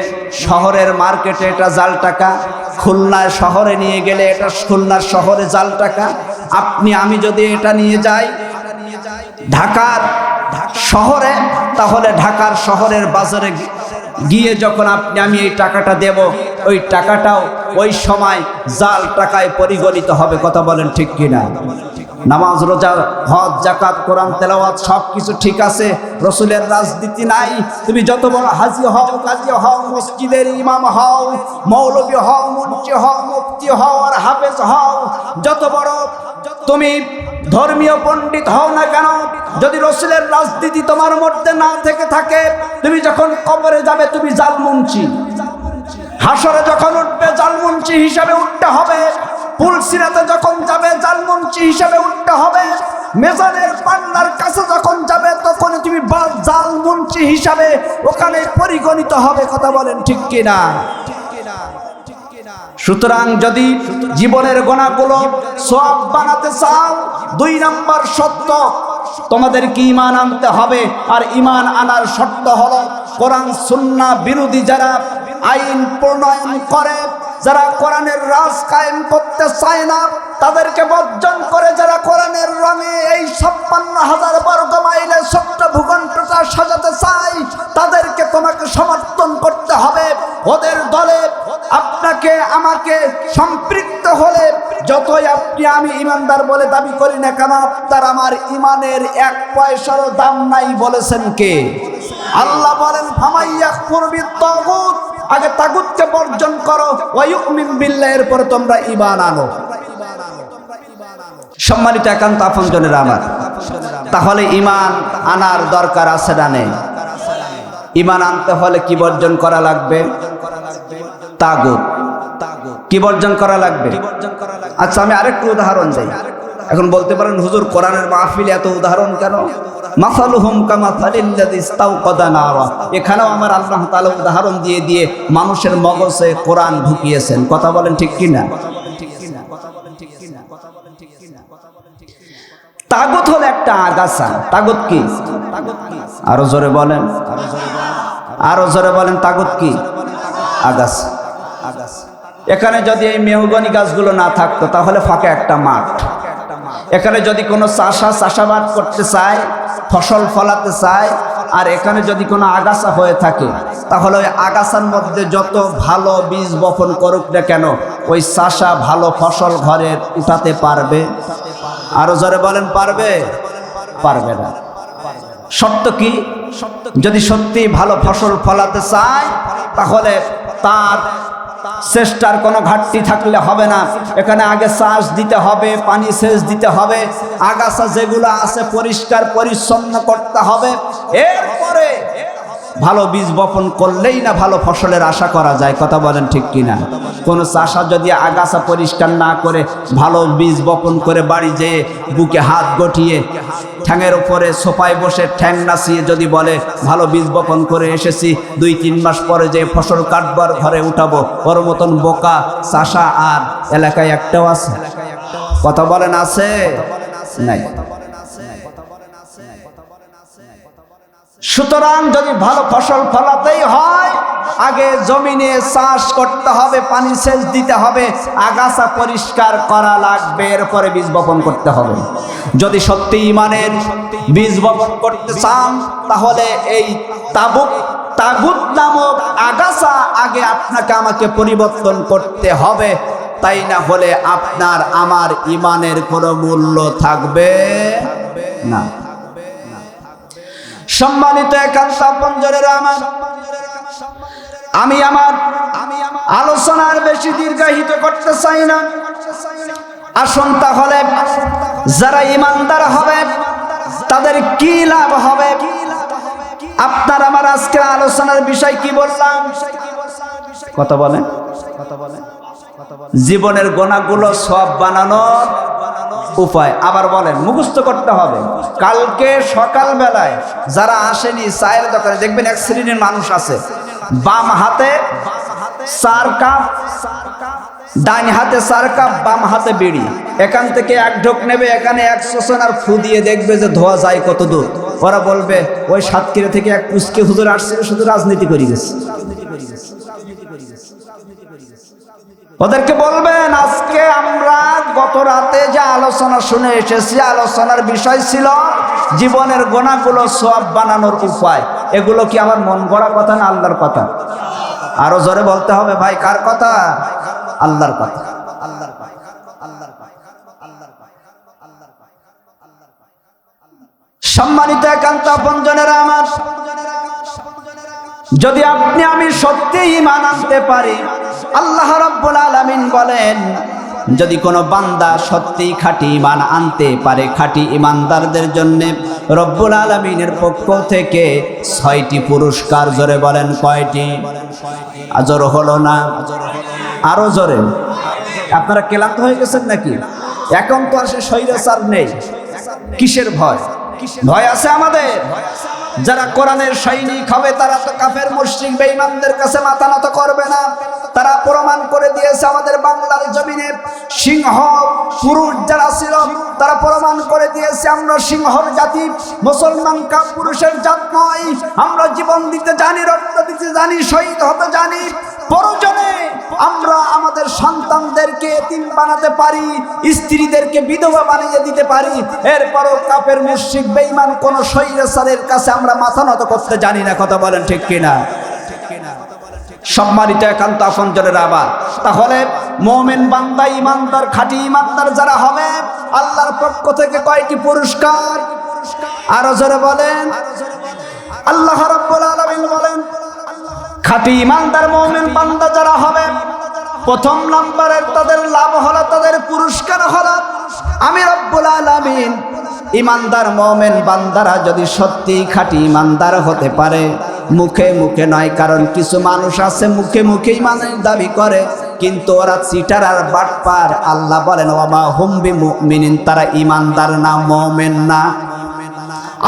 শহরের মার্কেটে এটা জাল টাকা, খুলনা শহরে নিয়ে গেলে এটা খুলনার শহরে জাল টাকা। আপনি আমি যদি এটা নিয়ে যাই, ঢাকার শহরে, তাহলে ঢাকার শহরের বাজারে গিয়ে যখন আমি এই টাকাটা দেব, ওই টাকাটাও ওই সময় জাল টাকায় পরিগণিত হবে। কথা বলেন ঠিক কিনা? নামাজ, রোজা, হজ, যাকাত, কোরআন তেলাওয়াত সবকিছু ঠিক আছে, রসুলের রাজনীতি নাই। তুমি যত বড় হাজি হও, কাজী হও, মসজিদের ইমাম হও, মৌলবী হও, মুন্সি হও, মুফতি হও আর হাফেজ হও, যত বড় তুমি ধর্মীয় পণ্ডিত হও না কেন, যদি রসুলের রাজনীতি তোমার মধ্যে না থেকে থাকে, তুমি যখন কবরে যাবে তুমি জালমুনচি, হাসরে যখন উঠবে জালমুনচি হিসাবে উঠতে হবে, পুলসিরাতে যখন যাবে জালমুনচি হিসাবে উঠতে হবে, মেজানের পান্নার কাছে যখন যাবে তখন তুমি জালমুনচি হিসাবে ওখানে পরিগণিত হবে। কথা বলেন ঠিক কিনা? সুতরাং যদি জীবনের গোনাগুলো সওয়াব বানাতে চাও, 2 নম্বর শর্ত তোমাদেরকে ঈমান আনতে হবে। আর ঈমান আনার শর্ত হলো কোরআন সুন্নাহ বিরোধী যারা আইন প্রণয়ন করে, যারা কোরআনের রাজ কায়েম করতে চায় না, তাদেরকে বর্জন করে যারা কোরআনের রঙে এই 56,000 বর্গ মাইলের ছোট্ট ভূখণ্ডটা সাজাতে চায়, তাদেরকে তোমাকে সমর্থন করতে হবে। ওদের দলে আপনাকে আমাকে সম্পৃক্ত হলে যতই আপনি আমি ইমানদার বলে দাবি করি না কেন, আপনার আমার ইমানের 1 পয়সারও দাম নাই। বলেছেন কে? আল্লাহ বলেন ফামাইয়াকুর বিত্তাগুত, আগে তাগুতকে বর্জন করো, ওয়া ইউমিন বিল্লাহ, এরপরে তোমরা ঈমান আনো। সম্মানিত একান্ত আপনজনেরা আমার, তাহলে ঈমান আনার দরকার আছে না নেই? ঈমান আনতে হলে কি বর্জন করা লাগবে? তাগুত। কি বর্জন করা লাগবে? আচ্ছা, আমি আরেকটু উদাহরণ দেই। এখন বলতে পারেন হুজুর কোরআনের মাহফিলে এত উদাহরণ কেন? মাসালুহুম কামাসালিল্লাযী ইস্তাওকাদা নারা, এখানেও আমার আল্লাহ তাআলা উদাহরণ দিয়ে দিয়ে মানুষের মগজে কোরআন ঢুকিয়েছেন। কথা বলেন ঠিক কিনা? তাগুত হলো একটা আগাছা। তাগুত কি? আরো জোরে বলেন, আরো জোরে বলেন। তাগুত কি? আগাছা। এখানে যদি এই মেহগনি গাছগুলো না থাকতো তাহলে ফাঁকা একটা মাঠ। এখানে যদি কোনো চাষাবাদ করতে চায়, ফসল ফলাতে চায়, আর এখানে যদি কোনো আগাছা হয়ে থাকে, তাহলে ওই আগাছার মধ্যে যত ভালো বীজ বপন করুক না কেন, ওই চাষা ভালো ফসল ঘরে উঠাতে পারবে? আরো জোরে বলেন, পারবে? পারবে না। শর্ত কি? যদি সত্যি ভালো ফসল ফলাতে চায় তাহলে তার চেষ্টার কোনো ঘাটতি থাকলে হবে না। এখানে আগে চাষ দিতে হবে, পানি সেচ দিতে হবে, আগাছা যেগুলো আছে পরিষ্কার পরিচ্ছন্ন করতে হবে, এরপরে ভালো বীজ বপন করলেই না ভালো ফসলের আশা করা যায়। কথা বলেন ঠিক কিনা? কোনো চাষা যদি আগাছা পরিষ্কার না করে ভালো বীজ বপন করে বাড়ি যেয়ে বুকে হাত গঠিয়ে ঠ্যাঙের উপরে সোফায় বসে ঠ্যাং নাচিয়ে যদি বলে ভালো বীজ বপন করে এসেছি, 2-3 মাস পরে যে ফসল কাটবার ঘরে উঠাবো, ওর মতন বোকা চাষা আর এলাকায় একটাও আছে? কথা বলেন, আছে? নাই। সুতরাং যদি ভালো ফসল ফলাতেই হয়, আগে জমিনে চাষ করতে হবে, পানি সেচ দিতে হবে, আগাছা পরিষ্কার করা লাগবে, এরপরে বীজ বপন করতে হবে। যদি সত্যি ঈমানের বীজ বপন করতে চান তাহলে এই তাগুত নামক আগাছা আগে আপনাকে আমাকে পরিবর্তন করতে হবে, তাই না হলে আপনার আমার ঈমানের কোনো মূল্য থাকবে না। সম্মানিত একান্ত আপনজনেরা আমার, আমি আমার আলোচনার বেশি দীর্ঘায়িত করতে চাই না। আসুন তাহলে যারা ঈমানদার হবে তাদের কি লাভ হবে? আপনার আমার আজকের আলোচনার বিষয় কি বললাম? কথা বলেন, জীবনের গোনাগুলো সওয়াব বানানোর উপায়। আবার বলেন, মুখস্থ করতে হবে। কালকে সকাল বেলায় যারা আসেনি চায়ের দোকানে দেখবেন এক শ্রেণীর মানুষ আছে, বাম হাতে 4 কাপ, ডান হাতে 4 কাপ, বাম হাতে বিড়ি। এখান থেকে 1 ঢোক নেবে, এখানে 1 শোষণ আর ফু দিয়ে দেখবে যে ধোয়া যায় কত দূর। ওরা বলবে ওই সাতক্ষীরা থেকে এক পুচকে হুজুর আসছে, শুধু রাজনীতি করে গেছে। ওদেরকে বলবেন আজকে আমরা গত রাতে যে আলোচনা শুনে এসেছি, আলোচনার বিষয় ছিল জীবনের গোনাগুলো সওয়াব বানানোর উপায়। এগুলো কি আমার মন গড়া কথা না আল্লাহর কথা? আরো জোরে বলতে হবে ভাই, কার কথা? আল্লাহর কথা। সম্মানিত একান্ত আপনজনেরা আমার, যদি আপনি আমি সত্যি ঈমান আনতে পারি, আল্লাহ রাব্বুল আলামিন বলেন যদি কোনো বান্দা সত্যি খাঁটি ঈমান আনতে পারে, খাঁটি ঈমানদারদের জন্য রব্বুল আলামিনের পক্ষ থেকে 6টি পুরস্কার। জোরে বলেন কয়টি? আজর হলো না, আরো জোরে। আপনারা ক্লান্ত হয়ে গেছেন নাকি? এখন তো আসে স্বৈরাচার নেই, কিসের ভয়? ভয় আছে আমাদের। যারা কোরআনের সৈনিক হবে তারা তো কাফের মুশরিক বেঈমানদের কাছে মাথা নত করবে না। তারা প্রমাণ করে দিয়েছে আমাদের বাংলার জমিনে সিংহ পুরুষ যারা ছিল তারা প্রমাণ করে দিয়েছে আমরা সিংহর জাতি, মুসলমান পুরুষের জাত নয়। আমরা জীবন দিতে জানি, রক্ত দিতে জানি, শহীদ হতে জানি। প্রয়োজনে আমরা আমাদের সন্তানদেরকে এতিম বানাতে পারি, স্ত্রীদেরকে বিধবা বানিয়ে দিতে পারি। এরপরও কাফের মুশরিক বেঈমান কোন স্বৈরাচারের কাছে আমরা মাথা নত করতে জানি না। কথা বলেন ঠিক কিনা? সম্মানিত একান্ত আপনজনের আবার, তাহলে মুমিন বান্দা, ঈমানদার, খাঁটি ঈমানদার যারা হবে আল্লাহর পক্ষ থেকে কয়টি পুরস্কার? আরো জোরে বলেন। আল্লাহ রাব্বুল আলামিন বলেন খাঁটি ঈমানদার মুমিন বান্দা যারা হবে প্রথম নম্বরের তাদের লাভ হলো, তাদের পুরস্কার হলো, আমি রব্বুল আলামিন ঈমানদার মুমিন বান্দারা যদি সত্যি খাঁটি ঈমানদার হতে পারে, মুখে মুখে নয়, কারণ কিছু মানুষ আছে মুখে মুখে ঈমানের দাবি করে কিন্তু ওরা চিটার আর বাটপার। আল্লাহ বলেন ওয়ামা হুম বিমুমিনিন, তারা ঈমানদার না, মুমিন না।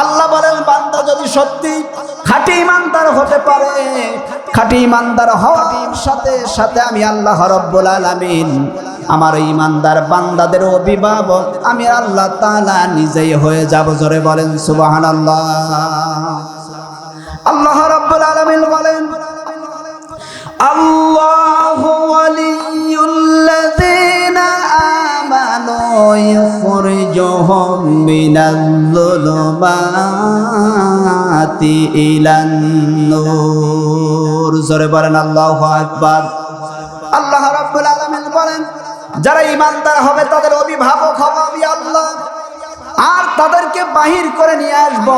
আল্লাহ বলেন বান্দা যদি সত্যি খাঁটি ঈমানদার হতে পারে, খাঁটি ঈমানদার হওয়ার সাথে সাথে আমি আল্লাহ রাব্বুল আলামিন আমার ঈমানদার বান্দাদের অভিভাবক আমি আল্লাহ তাআলা নিজেই হয়ে যাব। জোরে বলেন সুবহানাল্লাহ। আল্লাহ রাব্বুল আলামিন বলেন আল্লাহু ওয়ালিয়ুল্লাযীনা আমানু ইখরিজুহুম মিনাজ-যুলুমাতি ইলান-নূর। জোরে বলেন আল্লাহু আকবার। আল্লাহ রাব্বুল আলামিন বলেন যারা ঈমানদার হবে তাদের অভিভাবক হব আমি আল্লাহ, আর তাদেরকে বাহির করে নিয়ে আসব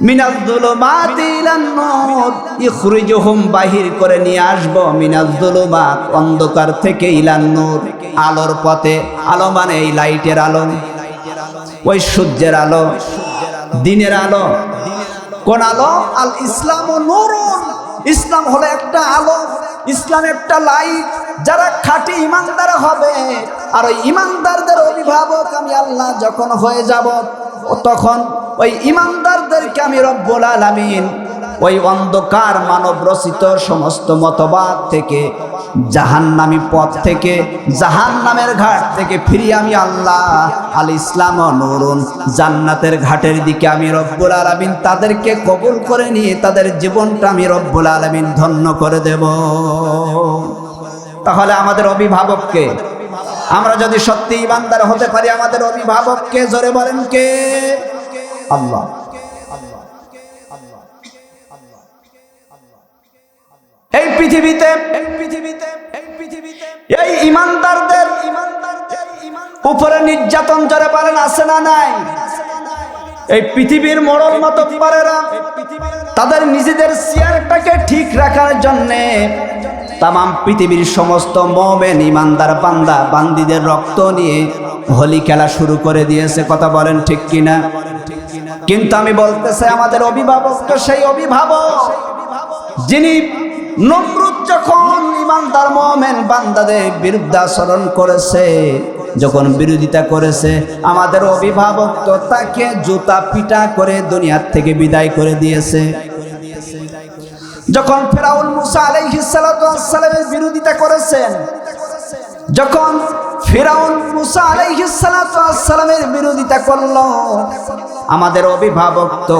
মিনাজ-যুলুমাতি ইলান-নূর, ইখরিজুহুম বাহির করে নিয়ে আসব মিনাজ-যুলুমাত অন্ধকার থেকে ইলান-নূর আলোর পথে। আলো মানে এই লাইটের আলো, ওই সূর্যের আলো, দিনের আলো। কোন আলো? আল ইসলামু নূরুন, ইসলাম হলো একটা আলো, ইসলাম একটা লাইট। যারা খাঁটি ঈমানদার হবে আর ওই ঈমানদারদের অভিভাবক আমি আল্লাহ যখন হয়ে যাব, তখন ওই ঈমানদারদেরকে আমি রব্বুল আলামিন ওই অন্ধকার মানব রচিত সমস্ত মতবাদ থেকে, জাহান্নামী পথ থেকে, জাহান্নামের ঘাট থেকে ফিরিয়ে আমি আল্লাহ আল ইসলাম নূরুন জান্নাতের ঘাটের দিকে আমি রব্বুল আলামিন তাদেরকে কবুল করে নিয়ে তাদের জীবনটা আমি রব্বুল আলামিন ধন্য করে দেব। তাহলে আমাদের অভিভাবককে, আমরা যদি সত্যি ঈমানদার হতে পারি, আমাদের অভিভাবককে জোরে বলেন কে? আল্লাহ। এই পৃথিবীতে এই ঈমানদারদের উপরে নির্যাতন জোরে বলেন আছে না নাই? এই পৃথিবীর মোড়ল মতো পারেরা তাদের নিজেদের চেয়ারটাকে ঠিক রাখার জন্যে তাম পৃথিবীর সমস্ত মুমিন ঈমানদার বান্দা বান্দীদের রক্ত নিয়ে হোলি খেলা শুরু করে দিয়েছে। কথা বলেন ঠিক কিনা? কিন্তু আমি বলতে চাই আমাদের অভিভাবককে, সেই অভিভাবক যিনি নমরুদ যখন ঈমানদার মুমিন বান্দাদের বিরুদ্ধে আচরণ করেছে, যখন বিরোধিতা করেছে, আমাদের অভিভাবক তো তাকে জুতা পিটা করে দুনিয়ার থেকে বিদায় করে দিয়েছে। যখন ফেরাউন মুসা আলাইহিস সালাতু ওয়াস সালামের বিরোধিতা করেছেন, যখন ফিরাউন মুসা আলাইহিস সালাতু ওয়াস সালামের বিরোধিতা করল, আমাদের অভিভাবক তো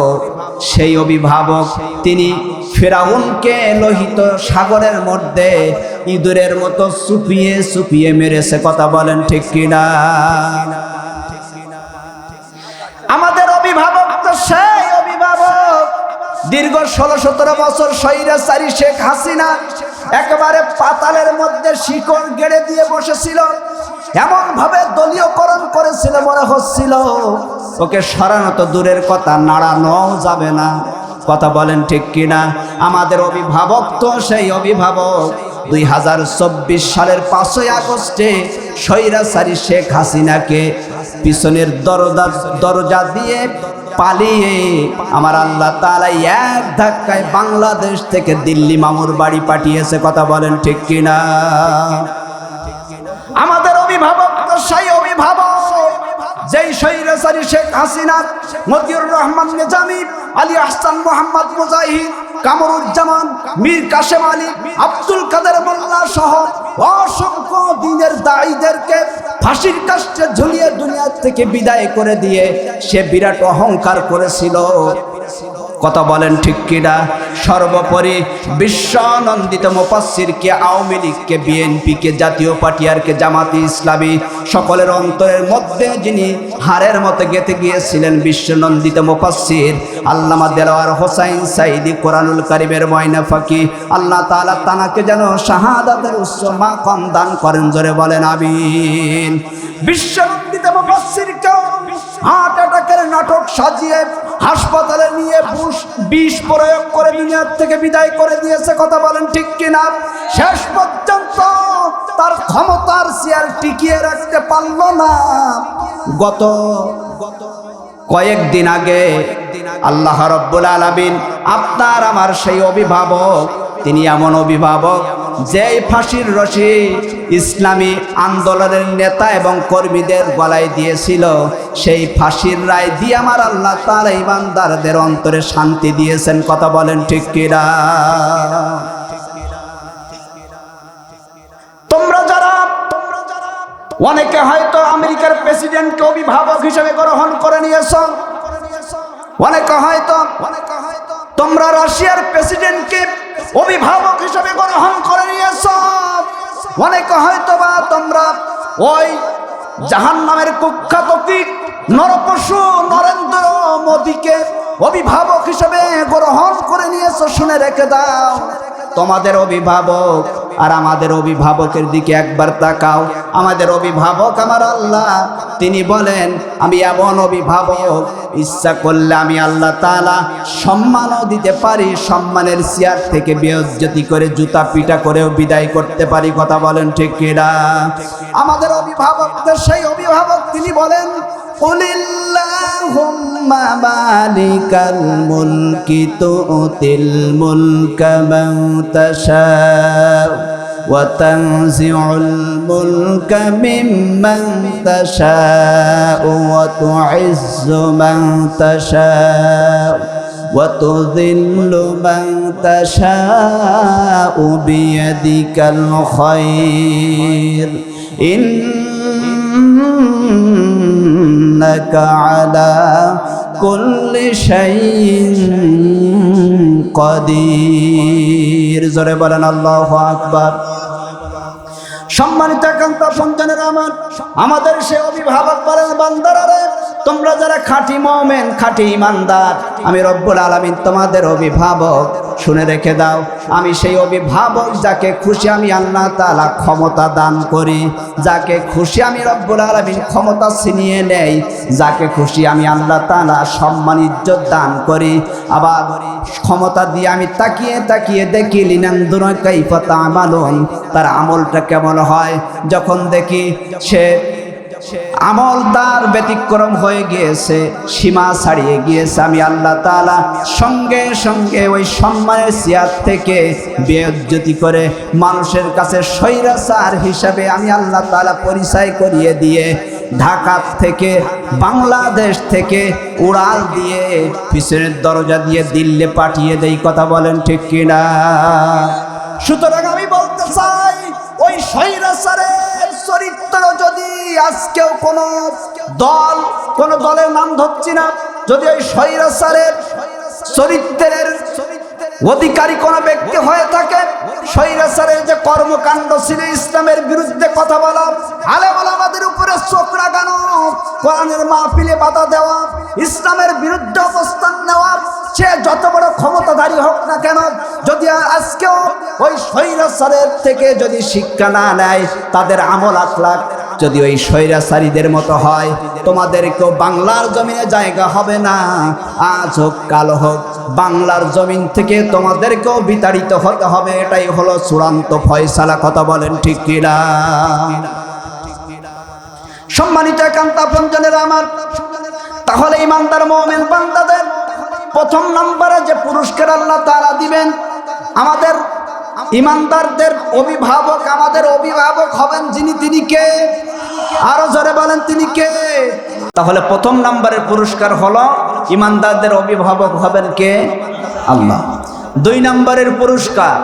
সেই অভিভাবক, তিনি ফিরাউনকে লোহিত সাগরের মধ্যে ইঁদুরের মতো চুপিয়ে চুপিয়ে মেরেছে। কথা বলেন ঠিক কিনা? আমাদের অভিভাবক তো সেই অভিভাবক, দীর্ঘ 16-17 বছর স্বৈরাচারী শেখ হাসিনা একেবারে পাতালের মধ্যে শিকড় গেড়ে দিয়ে বসেছিল, এমন ভাবে দলীয়করণ করেছিল মনে হচ্ছিল ওকে সরানো তো দূরের কথা, নাড়ানো যাবে না। কথা বলেন ঠিক কিনা? আমাদের অভিভাবক তো সেই অভিভাবক 2024 সালের 5ই আগস্টে স্বৈরাচারী শেখ হাসিনাকে পিছনের দরজা দিয়ে পালিয়ে আমার আল্লাহ তাআলা এক ধাক্কায় বাংলাদেশ থেকে দিল্লি মামুর বাড়ি পাঠিয়েছে। কথা বলেন ঠিক কিনা? আমাদের অভিভাবক তো সেই অভিভাবক যেই স্বৈরাচারী শেখ হাসিনা মতিউর রহমান নিজামী, আলী আহসান মোহাম্মদ মুজাহিদ, কামরুজ্জামান, মীর কাসেম আলী, আব্দুল কাদের মোল্লা সহ অসংখ্য দিনের দায়ীদেরকে ফাঁসির কাস্টে ঝুলিয়ে দুনিয়া থেকে বিদায় করে দিয়ে সে বিরাট অহংকার করেছিল। কথা বলেন ঠিক কিনা? সর্বোপরি বিশ্বনন্দিত মুফাসসিরকে, আওয়ামী লীগকে, বিএনপিকে, জাতীয় পার্টি আরকে, জামাতে ইসলামী সকলের অন্তরের মধ্যে যিনি হাড়ের মতো গেঁথে গিয়েছিলেন বিশ্বনন্দিত মুফাসসির আল্লামা দেলোয়ার হোসাইন সাঈদী, কোরআনুল কারীমের ময়না ফাঁকি, আল্লাহ তাআলা তানাকে যেন শাহাদাতের উচ্চ মাকাম দান করেন। জোরে বলেন আমিন। বিশ্বনন্দিত মুফাসসিরকে হার্ট অ্যাটাকের নাটক সাজিয়ে হাসপাতালে নিয়ে বিষ প্রয়োগ করে দুনিয়া থেকে বিদায় করে দিয়েছে। কথা বলেন ঠিক কিনা? শেষ পর্যন্ত তার ক্ষমতার চেয়ার টিকিয়ে রাখতে পারল না। গত কয়েকদিন আগে আল্লাহ রাব্বুল আলামিন আপনার আমার সেই অভিভাবক, তিনি এমন অভিভাবক যেই ফাঁসির রশি ইসলামী আন্দোলনের নেতা এবং কর্মীদের গলায় দিয়েছিল, সেই ফাঁসির রায় দিয়ে আমার আল্লাহ তাআলা ইমানদারদের অন্তরে শান্তি দিয়েছেন। কথা বলেন ঠিক কিনা? তোমরা যারা অনেকে হয়তো আমেরিকার প্রেসিডেন্টকে অভিভাবক হিসেবে গ্রহণ করে নিয়েছ, অনেকে হয়তো তোমরা রাশিয়ার প্রেসিডেন্টকে অভিভাবক হিসেবে গ্রহণ করে নিয়েছ, অনেকে হয়তো বা তোমরা ওই জাহান্নামের কুখ্যাত কীট নরপশু নরেন্দ্র মোদীকে অভিভাবক হিসেবে গ্রহণ করে নিয়েছ। শুনে রেখে দাও, তোমাদের অভিভাবক আর আমাদের অভিভাবকের দিকে একবার তাকাও। আমাদের অভিভাবক আমার আল্লাহ, তিনি বলেন আমি এমন অভিভাবক, ইচ্ছা করলে আমি আল্লাহ তাআলা সম্মানও দিতে পারি, সম্মানের চেয়ার থেকে বেইজ্জতি করে জুতা পিটা করেও বিদায় করতে পারি। কথা বলেন ঠিক কিনা? আমাদের অভিভাবকদের সেই অভিভাবক, তিনি বলেন কুলিল্লাহুম্মা মালিকাল মুলকি তুতিল মুলকা মান তাশাউ ওয়া তানজিউল মুলকা মিম্মান তাশাউ ওয়া তুইজ্জু মান তাশাউ ওয়া তুযিল্লু মান তাশাউ বিয়াদিকাল খায়র ইন্নাকা আলা কুল্লি শাইইন কাদির। জোরে বলেন আল্লাহু আকবার। সম্মানিত একান্ত সন্তানেরা আমাদের সে অভিভাবক বলেন, বান্দারা রে, তোমরা যারা খাঁটি মুমিন, খাঁটি ঈমানদার, আমি রব্বুল আলামিন তোমাদের অভিভাবক। শুনে রেখে দাও, আমি সেই অভিভাবক যাকে খুশি আমি আল্লাহ তাআলা ক্ষমতা দান করি, যাকে খুশি আমি রব্বুল আলামিন ক্ষমতা ছিনিয়ে নেই, যাকে খুশি আমি আল্লাহ তাআলা সম্মান ইজ্জত দান করি। আবার ক্ষমতা দিয়ে আমি তাকিয়ে তাকিয়ে দেখি লিনানদুরা কাইফা তা'মালুন, তার আমলটা কেমন হয়। যখন দেখি সে আমল তার ব্যতিক্রম হয়ে গিয়েছে, সীমা ছাড়িয়ে গিয়েছে, আমি আল্লাহ তাআলা সঙ্গে সঙ্গে ওই সম্মানের চেয়ার থেকে বেইজ্জতি করে মানুষের কাছে স্বৈরাচার হিসাবে আমি আল্লাহ তাআলা পরিচয় করিয়ে দিয়ে ঢাকা থেকে, বাংলাদেশ থেকে উড়াল দিয়ে পিছনের দরজা দিয়ে দিল্লি পাঠিয়ে দেই। কথা বলেন ঠিক কিনা? সুতরাং আমি বলতে চাই, ওই স্বৈরাচারের চরিত্র যদি আজকেও কোন দলের নাম ধরছি না, যদি ওই স্বৈরাচারের চরিত্রের অধিকারী কোন ব্যক্তি হয়ে থাকে, স্বৈরাচারের যে কর্মকাণ্ড ছিল, ইসলামের বিরুদ্ধে কথা বলা, আলেম ওলামাদের উপরে চোখ রাগানো, কোরআনের মাহফিলে বাধা দেওয়া, ইসলামের বিরুদ্ধে অবস্থান নেওয়া, সে যত বড় ক্ষমতাধারী হোক না কেন, যদি আজকেও ওই স্বৈরাচারের থেকে যদি শিক্ষা না নেয়, তাদের আমল আখলাক যদি ওই স্বৈরাচারীদের মতো হয়, তোমাদেরকেও বাংলার জমিনে জায়গা হবে না। আজ হোক কাল হোক বাংলার জমিন থেকে তোমাদেরকেও বিতাড়িত হতে হবে। এটাই হলো চূড়ান্ত ফয়সালা। কথা বলেন ঠিক কিনা? সম্মানিত একান্ত আপনজনেরা আমার, তাহলে ইমানদার মুমিন বান্দাদের প্রথম নম্বরে যে পুরস্কার আল্লাহ তাআলা দিবেন, আমাদের ইমানদারদের অভিভাবক, আমাদের অভিভাবক হবেন যিনি, তিনি কে? আরো জোরে বলেন, তিনি কে? তাহলে প্রথম নম্বরের পুরস্কার হলো ইমানদারদের অভিভাবক হবেন কে? আল্লাহ। দুই নম্বরের পুরস্কার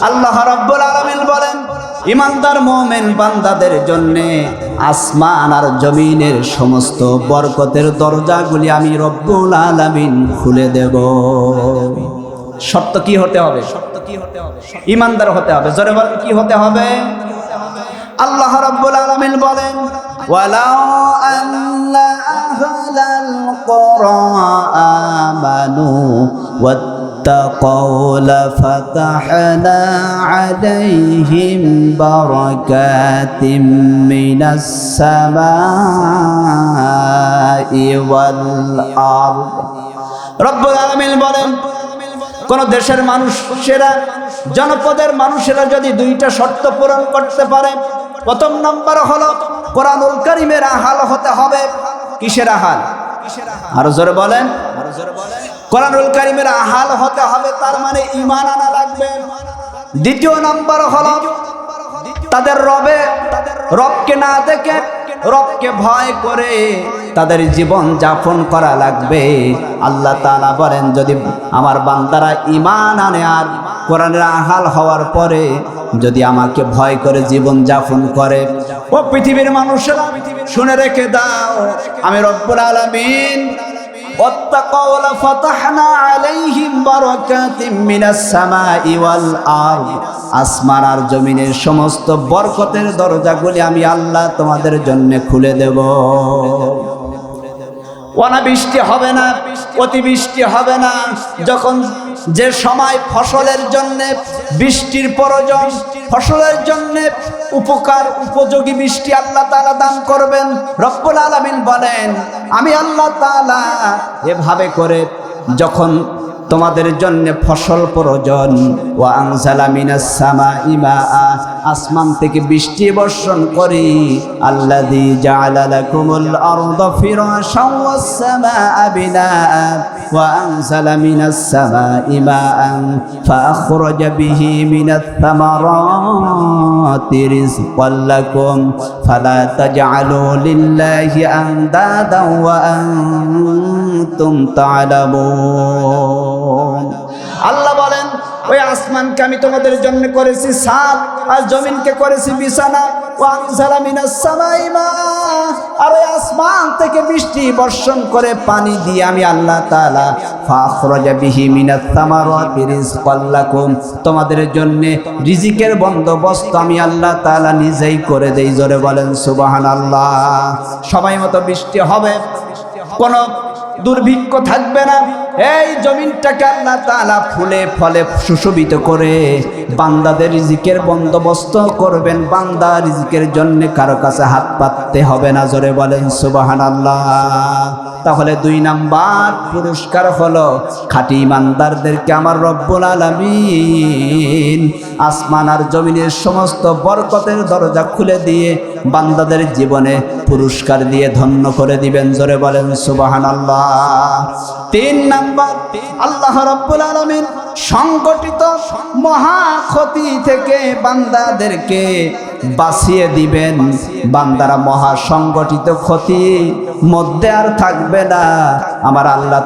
আল্লাহ রাব্বুল আলামিন বলেন, ইমানদার মুমিন বান্দাদের জন্য আসমান আর জমিনের সমস্ত বরকতের দরজাগুলি আমি রব্বুল আলামিন খুলে দেব। শর্ত কি হতে হবে? ইমানদার হতে হবে। জোরে বলেন, কি হতে হবে? আল্লাহ রাব্বুল আলামিন বলেন, ওয়ালাউ আন্না আহলাল কুরআ আমানু ওয়াত্তাকাউ লাফাতাহনা আলাইহিম বারাকাতিম মিনাস সামাই ওয়াল আরদ। রব্বুল আলামিন বলেন, কোন দেশের মানুষেরা, জনপদের মানুষেরা যদি দুইটা শর্ত পূরণ করতে পারে, প্রথম নম্বর হলো কোরআনুল কারীমের আহাল হতে হবে। কিসের আহাল? আরো জোরে বলেন। কোরআনুল কারীমের আহাল হতে হবে, তার মানে ঈমান আনা লাগবে। দ্বিতীয় নম্বর হলো তাদের রবকে না দেখে, রবকে ভয় করে তাদের জীবন যাপন করা লাগবে। আল্লাহ তাআলা বলেন, যদি আমার বান্দারা ঈমান আনে আর কোরআনের আহাল হওয়ার পরে যদি আমাকে ভয় করে জীবন যাপন করে, ও পৃথিবীর মানুষেরা শুনে রেখে দাও, আমি রব্বুল আলামিন ওয়াত্তাকাউ লাফাতাহনা আলাইহিম বারাকাতিম মিনাস সামাই ওয়াল আরদ, আসমান আর জমিনের সমস্ত বরকতের দরজাগুলি আমি আল্লাহ তোমাদের জন্য খুলে দেব। অনাবৃষ্টি হবে না, অতিবৃষ্টি হবে না। যখন যে সময় ফসলের জন্য বৃষ্টির প্রয়োজন, ফসলের জন্য উপকার উপযোগী বৃষ্টি আল্লাহ তাআলা দান করবেন। রব্বুল আলামিন বলেন, আমি আল্লাহ তাআলা এভাবে করে যখন তোমাদের জন্য ফসল প্রয়োজন, ওয়া আনজালা মিনাস সামাই মাআ, আসমান থেকে বৃষ্টি বর্ষণ করি। আল্লাযী জাআলা লাকুমুল আরদা ফিরাশান ওয়াস সামাআ বিনাআ ওয়া আনজালা মিনাস সামাই মাআন ফাআখরাজা বিহি মিনাত থামারাতি রিজকান লাকুম ফালা তাজআলু লিল্লাহি আনদাদান ওয়া আনতুম তা'লামুন। আল্লাহ বলেন, ওই আসমানকে আমি তোমাদের জন্য করেছি ছাদ, আর জমিনকে করেছি বিছানা। ওয়া আনজালা মিনাস সামাই মা, আর ওই আসমান থেকে বৃষ্টি বর্ষণ করে পানি দিয়ে আমি আল্লাহ তাআলা ফাখরাজা বিহি মিনাত থামারাতি রিজকান লাকুম, তোমাদের জন্য রিজিকের বন্দোবস্ত আমি আল্লাহ তাআলা নিজেই করে দেই। জোরে বলেন সুবহানাল্লাহ। সময় মতো বৃষ্টি হবে, কোনো দুর্ভিক্ষ থাকবে না। এই জমিনটাকে আল্লাহ তাআলা ফুলে ফলে সুশোভিত করে বান্দাদের রিজিকের বন্দোবস্ত করবেন। বান্দা রিজিকের জন্য কারো কাছে হাত পাততে হবে না। জোরে বলেন সুবহানাল্লাহ। তাহলে দুই নাম্বার পুরস্কার হলো খাঁটি ইমানদারদেরকে আমার রব্বুল আলামিন আসমান আর জমিনের সমস্ত বরকতের দরজা খুলে দিয়ে বান্দাদের জীবনে পুরস্কার দিয়ে ধন্য করে দিবেন। জোরে বলেন সুবহানাল্লাহ। তিন নাম্বার, আল্লাহ রাব্বুল আলামিন সংগঠিত মহা ক্ষতি থেকে বান্দাদেরকে বাঁচিয়ে দিবেন। বান্দারা মহা সংগঠিত ক্ষতি মধ্যে আর থাকবে না। আমার আল্লাহ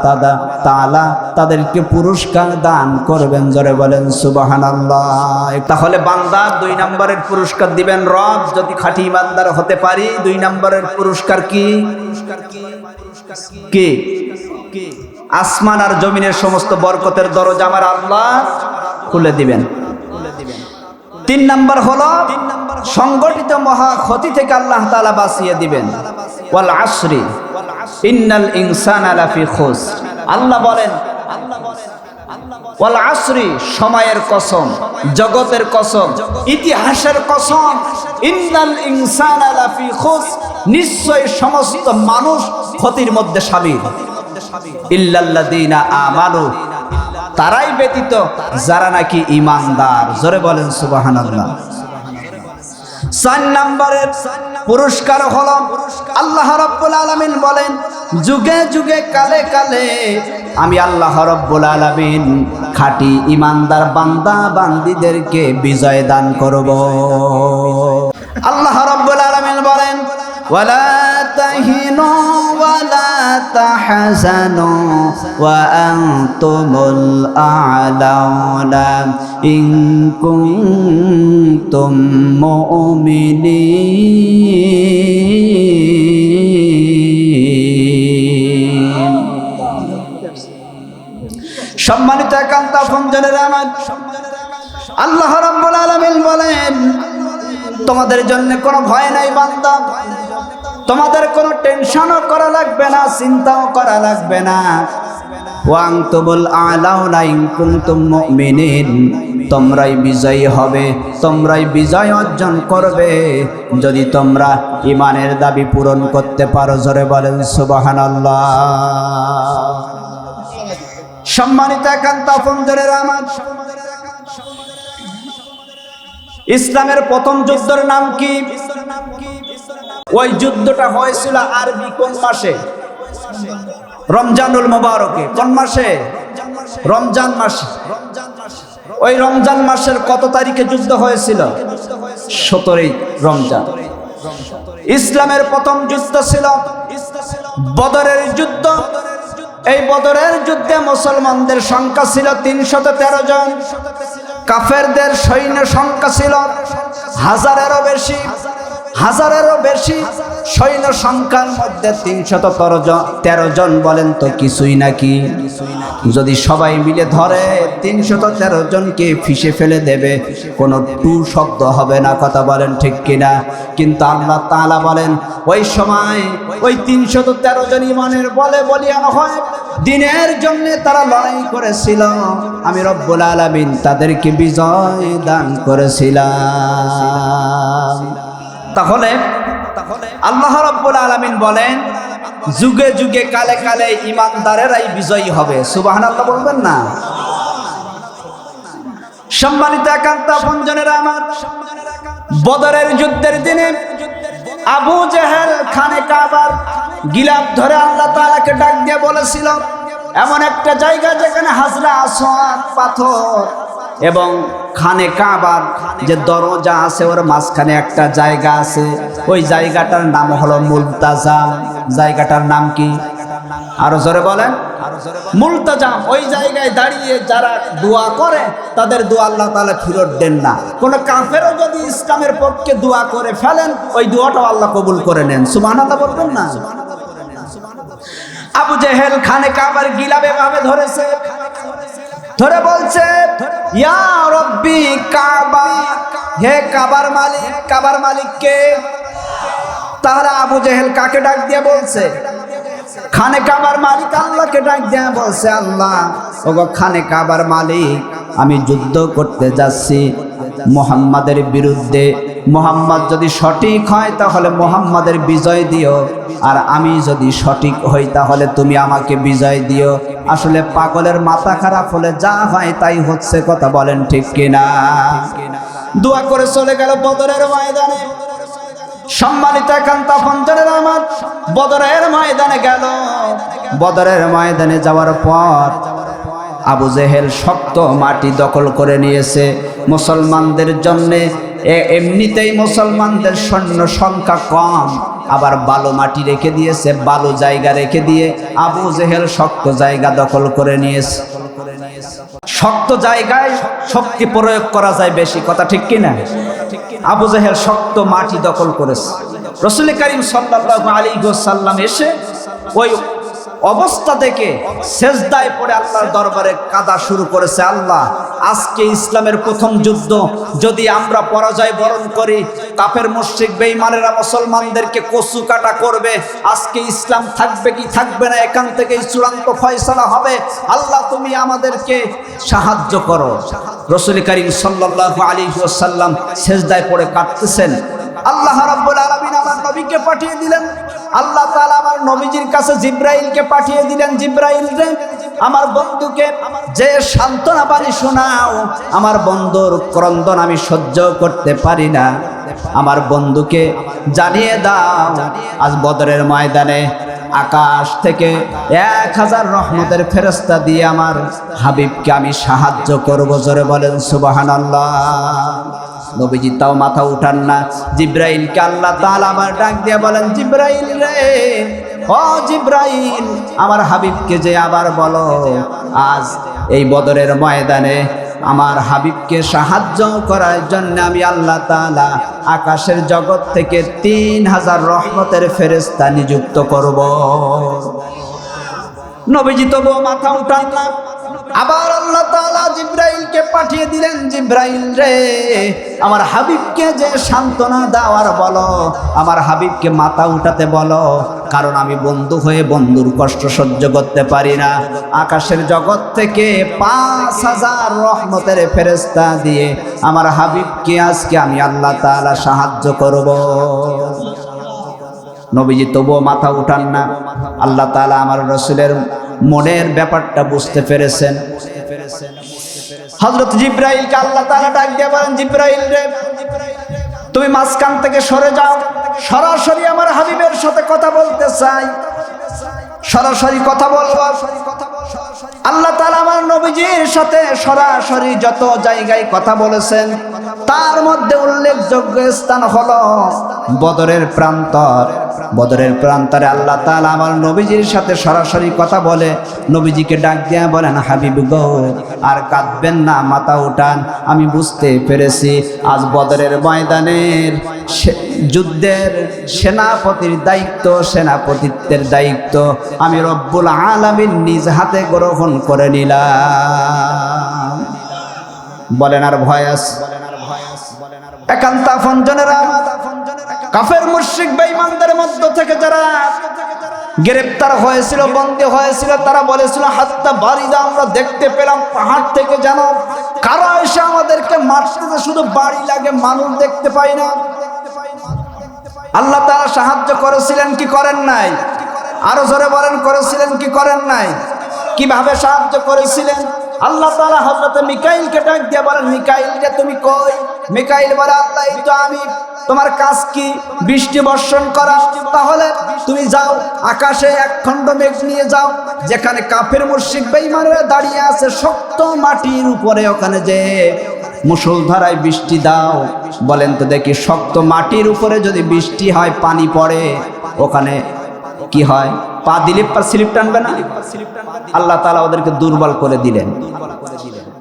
তাআলা তাদেরকে পুরস্কার দান করবেন। জোরে বলেন সুবহানাল্লাহ। তাহলে বান্দা 2 নম্বরের পুরস্কার দিবেন রব, যদি খাঁটি ইমানদার হতে পারি। 2 নম্বরের পুরস্কার কি? কি? আসমান আর জমিনের সমস্ত বরকতের দরজা আমার আল্লাহ খুলে দিবেন। 3 নম্বর হলো সংগঠিত মহা ক্ষতি থেকে আল্লাহ তাআলা বাঁচিয়ে দিবেন। ওয়াল আসরি ইন্নাল ইনসানা লাফি খুসর। আল্লাহ বলেন ওয়াল আসরি, সময়ের কসম, জগতের কসম, ইতিহাসের কসম, ইন্নাল ইনসানা লাফি খুসর, নিশ্চয় সমস্ত মানুষ ক্ষতির মধ্যে শামিল। ইল্লাল্লাযীনা আমানু, তারাই ব্যতীত যারা নাকি ঈমানদার। জোরে বলেন সুবহানাল্লাহ। 4 নম্বরের পুরস্কার হলো আল্লাহ রাব্বুল আলামিন বলেন, যুগে যুগে কালে কালে আমি আল্লাহ রাব্বুল আলামিন খাঁটি ঈমানদার বান্দা বান্দীদেরকে বিজয় দান করব। আল্লাহ রাব্বুল আলামিন বলেন, ওয়ালা তাহিনু ওয়ালা তাহজানু ওয়া আনতুমুল আ'লাউনা ইন কুনতুম মুমিনিন। সম্মানিত একান্ত আপনজনের আমার, আল্লাহ রাব্বুল আলামিন বলেন, তোমাদের জন্য কোনো ভয় নাই বান্দা, তোমাদের কোনো টেনশনও করা লাগবে না, চিন্তাও করা লাগবে না। ওয়া আনতুমুল আ'লাউনা ইন কুনতুম মুমিনিন, তোমরাই বিজয়ী হবে, তোমরাই বিজয় অর্জন করবে যদি তোমরা ঈমানের দাবি পূরণ করতে পারো। জোরে বলেন সুবহানাল্লাহ। সম্মানিত একান্ত আপনজনের আমার, ইসলামের প্রথম যুদ্ধের নাম কি? ওই যুদ্ধটা হয়েছিল আরবি কোন মাসে? রমজানুল মুবারকে। কোন মাসে? রমজান মাসে। ওই রমজান মাসের কত তারিখে যুদ্ধ হয়েছিল? 17ই রমজান। ইসলামের প্রথম যুদ্ধ ছিল বদরের যুদ্ধ। এই বদরের যুদ্ধে মুসলমানদের সংখ্যা ছিল 313 জন, কাফেরদের সৈন্য সংখ্যা ছিল হাজারেরও বেশি। সৈন্য সংখ্যার মধ্যে 313 জন বলেন তো কিছুই নাকি? যদি সবাই মিলে ধরে 313 জনকে ফিসে ফেলে দেবে, কোনো টু শব্দ হবে না। কথা বলেন ঠিক কিনা? কিন্তু আল্লাহ তাআলা বলেন, ওই সময় ওই 313 জন ঈমানের বলে বলিয়ান হয় দ্বীনের জন্য তারা লড়াই করেছিল। আমি রব্বুল আলামিন তাদেরকে বিজয় দান করেছিলাম। তাহলে আল্লাহ রাব্বুল আলামিন বলেন, যুগে যুগে কালে কালে ঈমানদারেরাই বিজয়ী হবে। সুবহানাল্লাহ বলবেন না? সম্মানিত একান্ত আপনজনেরা আমার, বদরের যুদ্ধের দিনে আবু জেহেল খানে কাবার গিলাফ ধরে আল্লাহ তাআলাকে ডাক দিয়ে বলেছিল, এমন একটা জায়গা যেখানে হাজরা আসওয়াদ পাথর এবং খানে কাবার যে দরজা আছে ওর মাঝখানে একটা জায়গা আছে, ওই জায়গাটার নাম হলো মুলতাজাম। জায়গাটার নাম কি? আরো জোরে বলেন। মুলতাজাম। ওই জায়গায় দাঁড়িয়ে যারা দোয়া করে তাদের দোয়া আল্লাহ তাআলা ফিরত দেন না। কোন কাফেরও যদি ইসলামের পক্ষে দোয়া করে ফেলেন, ওই দোয়াটাও আল্লাহ কবুল করে নেন। সুবহানাল্লাহ বলবেন না? আবু জেহেল খানে কাবার গিলাফ এভাবে ধরেছে, ধরে বলছে, ইয়া রব্বি কাবা, হে কাবার মালিক। কাবার মালিক কে? তাহলে আবু জেহেল কাকে ডাক দিয়ে বলছে? খানে কাবার মালিক আল্লাহকে ডাক দিয়ে বলছে, আল্লাহ ওগো খানে কাবার মালিক, আমি যুদ্ধ করতে যাচ্ছি মুহাম্মাদের বিরুদ্ধে। মুহাম্মদ যদি সঠিক হয় তাহলে মুহাম্মাদের বিজয় দিও, আর আমি যদি সঠিক হই তাহলে তুমি আমাকে বিজয় দিও। আসলে পাগলের মাথা খারাপ হলে যা হয় তাই হচ্ছে। কথা বলেন ঠিক কিনা? দোয়া করে চলে গেল বদরের ময়দানে। সম্মানিত একান্ত আপনজনেরা আমার, বদরের ময়দানে গেল। বদরের ময়দানে যাওয়ার পর আবু জেহেল শক্ত মাটি দখল করে নিয়েছে। মুসলমানদের জন্য এমনিতেই মুসলমানদের সৈন্য সংখ্যা কম, আবার বালু মাটি রেখে দিয়েছে, বালু জায়গা রেখে দিয়ে আবু জেহেল শক্ত জায়গা দখল করে নিয়েছে। শক্ত জায়গায় শক্তি প্রয়োগ করা যায় বেশি, কথা ঠিক কিনা? আবু জেহেল শক্ত মাটি দখল করেছে। রাসূল করিম সাল্লাল্লাহু আলাইহি ওয়াসাল্লাম এসে ওই অবস্থা থেকে সেজদায় পড়ে আল্লাহর দরবারে কাঁদা শুরু করেছে। আল্লাহ, আজকে ইসলামের প্রথম যুদ্ধ যদি আমরা পরাজয় বরণ করি, কাফের মুশরিক বেঈমানেরা মুসলমানদেরকে কচু কাটা করবে, আজকে ইসলাম থাকবে কি থাকবে না এখান থেকেই চূড়ান্ত ফয়সালা হবে। আল্লাহ, তুমি আমাদেরকে সাহায্য করো। রাসূল করিম সাল্লাল্লাহু আলাইহি ওয়াসাল্লাম সেজদায় পড়ে কাঁদতেছেন। আল্লাহ রাব্বুল আলামিন আমার নবীকে পাঠিয়ে দিলেন। আল্লাহ তাআলা আমার নবীজির কাছে জিব্রাইলকে পাঠিয়ে দিলেন। জিব্রাইল রে, আমার বন্ধুকে যে সান্ত্বনা বাণী শোনাও, আমার বন্ধুর ক্রন্দন আমি সহ্য করতে পারি না, আমার বন্ধুকে জানিয়ে দাও আজ বদরের ময়দানে আকাশ থেকে 1000 রহমতের ফেরেশতা দিয়ে আমার হাবিবকে আমি সাহায্য করব। জোরে বলেন সুবহানাল্লাহ। নবীজি তাও মাথা উঠান না। জিব্রাইলকে আল্লাহ তাআলা আবার ডাক দিয়ে বলেন, জিব্রাইল রে, ও জিব্রাইল, আমার হাবিবকে যে আবার বলো আজ এই বদরের ময়দানে আমার হাবিবকে সাহায্য করার জন্য আমি আল্লাহ তাআলা আকাশের জগৎ থেকে 3000 রহমতের ফেরেশতা নিযুক্ত করব। নবীজি তবুও মাথা উঠান না। আবার আল্লাহ তাআলা জিব্রাইলকে পাঠিয়ে দিলেন, জিব্রাইল রে, আমার হাবিবকে যে সান্ত্বনা দেওয়ার বলো, আমার হাবিবকে মাথা উঠাতে বলো, কারণ আমি বন্ধু হয়ে বন্ধুর কষ্ট সহ্য করতে পারি না। আকাশের জগৎ থেকে 5000 রহমতের ফেরেশতা দিয়ে আমার হাবিবকে আজকে আমি আল্লাহ তাআলা সাহায্য করব। নবীজি তবুও মাথা উঠান না। আল্লাহ তাআলা আমার রাসূলের মনের ব্যাপারটা বুঝতে পেরেছেন। হযরত জিব্রাইলকে আল্লাহ তাআলা ডাক দিয়ে বলেন, জিব্রাইল রে, তুমি মাঝখান থেকে সরে যাও, সরাসরি আমার হাবিবের সাথে কথা বলতে চাই, সরাসরি কথা বলবো। আল্লাহ তাআলা আমার নবীজির সাথে সরাসরি যত জায়গায় কথা বলেছেন তার মধ্যে উল্লেখযোগ্য স্থান হলো বদরের প্রান্তর। বদরের প্রান্তরে আল্লাহ তাআলা আমার নবীজির সাথে সরাসরি কথা বলে নবীজিকে ডাক দিয়া বলেন, হাবিব গো, আর কাঁদবেন না, মাথা উঠান। আমি বুঝতে পেরেছি আজ বদরের ময়দানের যুদ্ধের সেনাপতির দায়িত্ব, সেনাপতিত্বের দায়িত্ব আমি রব্বুল আলামিন নিজ হাতে গ্রহণ করে নিলাম। বলেন আর ভয় আছে? একান্ত আপনজনেরা, কাফের মুশরিক বেঈমানদের মধ্য থেকে যারা গ্রেফতার হয়েছিল, বন্দী হয়েছিল, তারা বলেছিল, হাত্তা বারিদা, আমরা দেখতে পেলাম পাহাড় থেকে যেন কারা এসে আমাদেরকে মারতেছে, শুধু বাড়ি লাগে, মানুষ দেখতে পাই না। আল্লাহ তাআলা সাহায্য করেছিলেন কি করেন নাই? আরো জোরে বলেন, করেছিলেন কি করেন নাই? কিভাবে সাহায্য করেছিলেন? আল্লাহ তাআলা হযরত মিকাইলকে ডাক দিয়ে বলেন, মিকাইল রে, তুমি কই? মিকাইল বলে, আল্লাহ, এই তো আমি। তোমার কাজ কি? বৃষ্টি বর্ষণ করা। তাহলে তুমি যাও, আকাশে এক খণ্ড মেঘ নিয়ে যাও, যেখানে কাফের মুশরিক বেঈমানরা দাঁড়িয়ে আছে শক্ত মাটির উপরে, ওখানে যে মুষলধারায় বৃষ্টি দাও। বলেন তো দেখি, শক্ত মাটির উপরে যদি বৃষ্টি হয়, পানি পড়ে, ওখানে কি হয়? পা দিলে স্লিপ টানবে না? আল্লাহ তাআলা ওদেরকে দুর্বল করে দিলেন।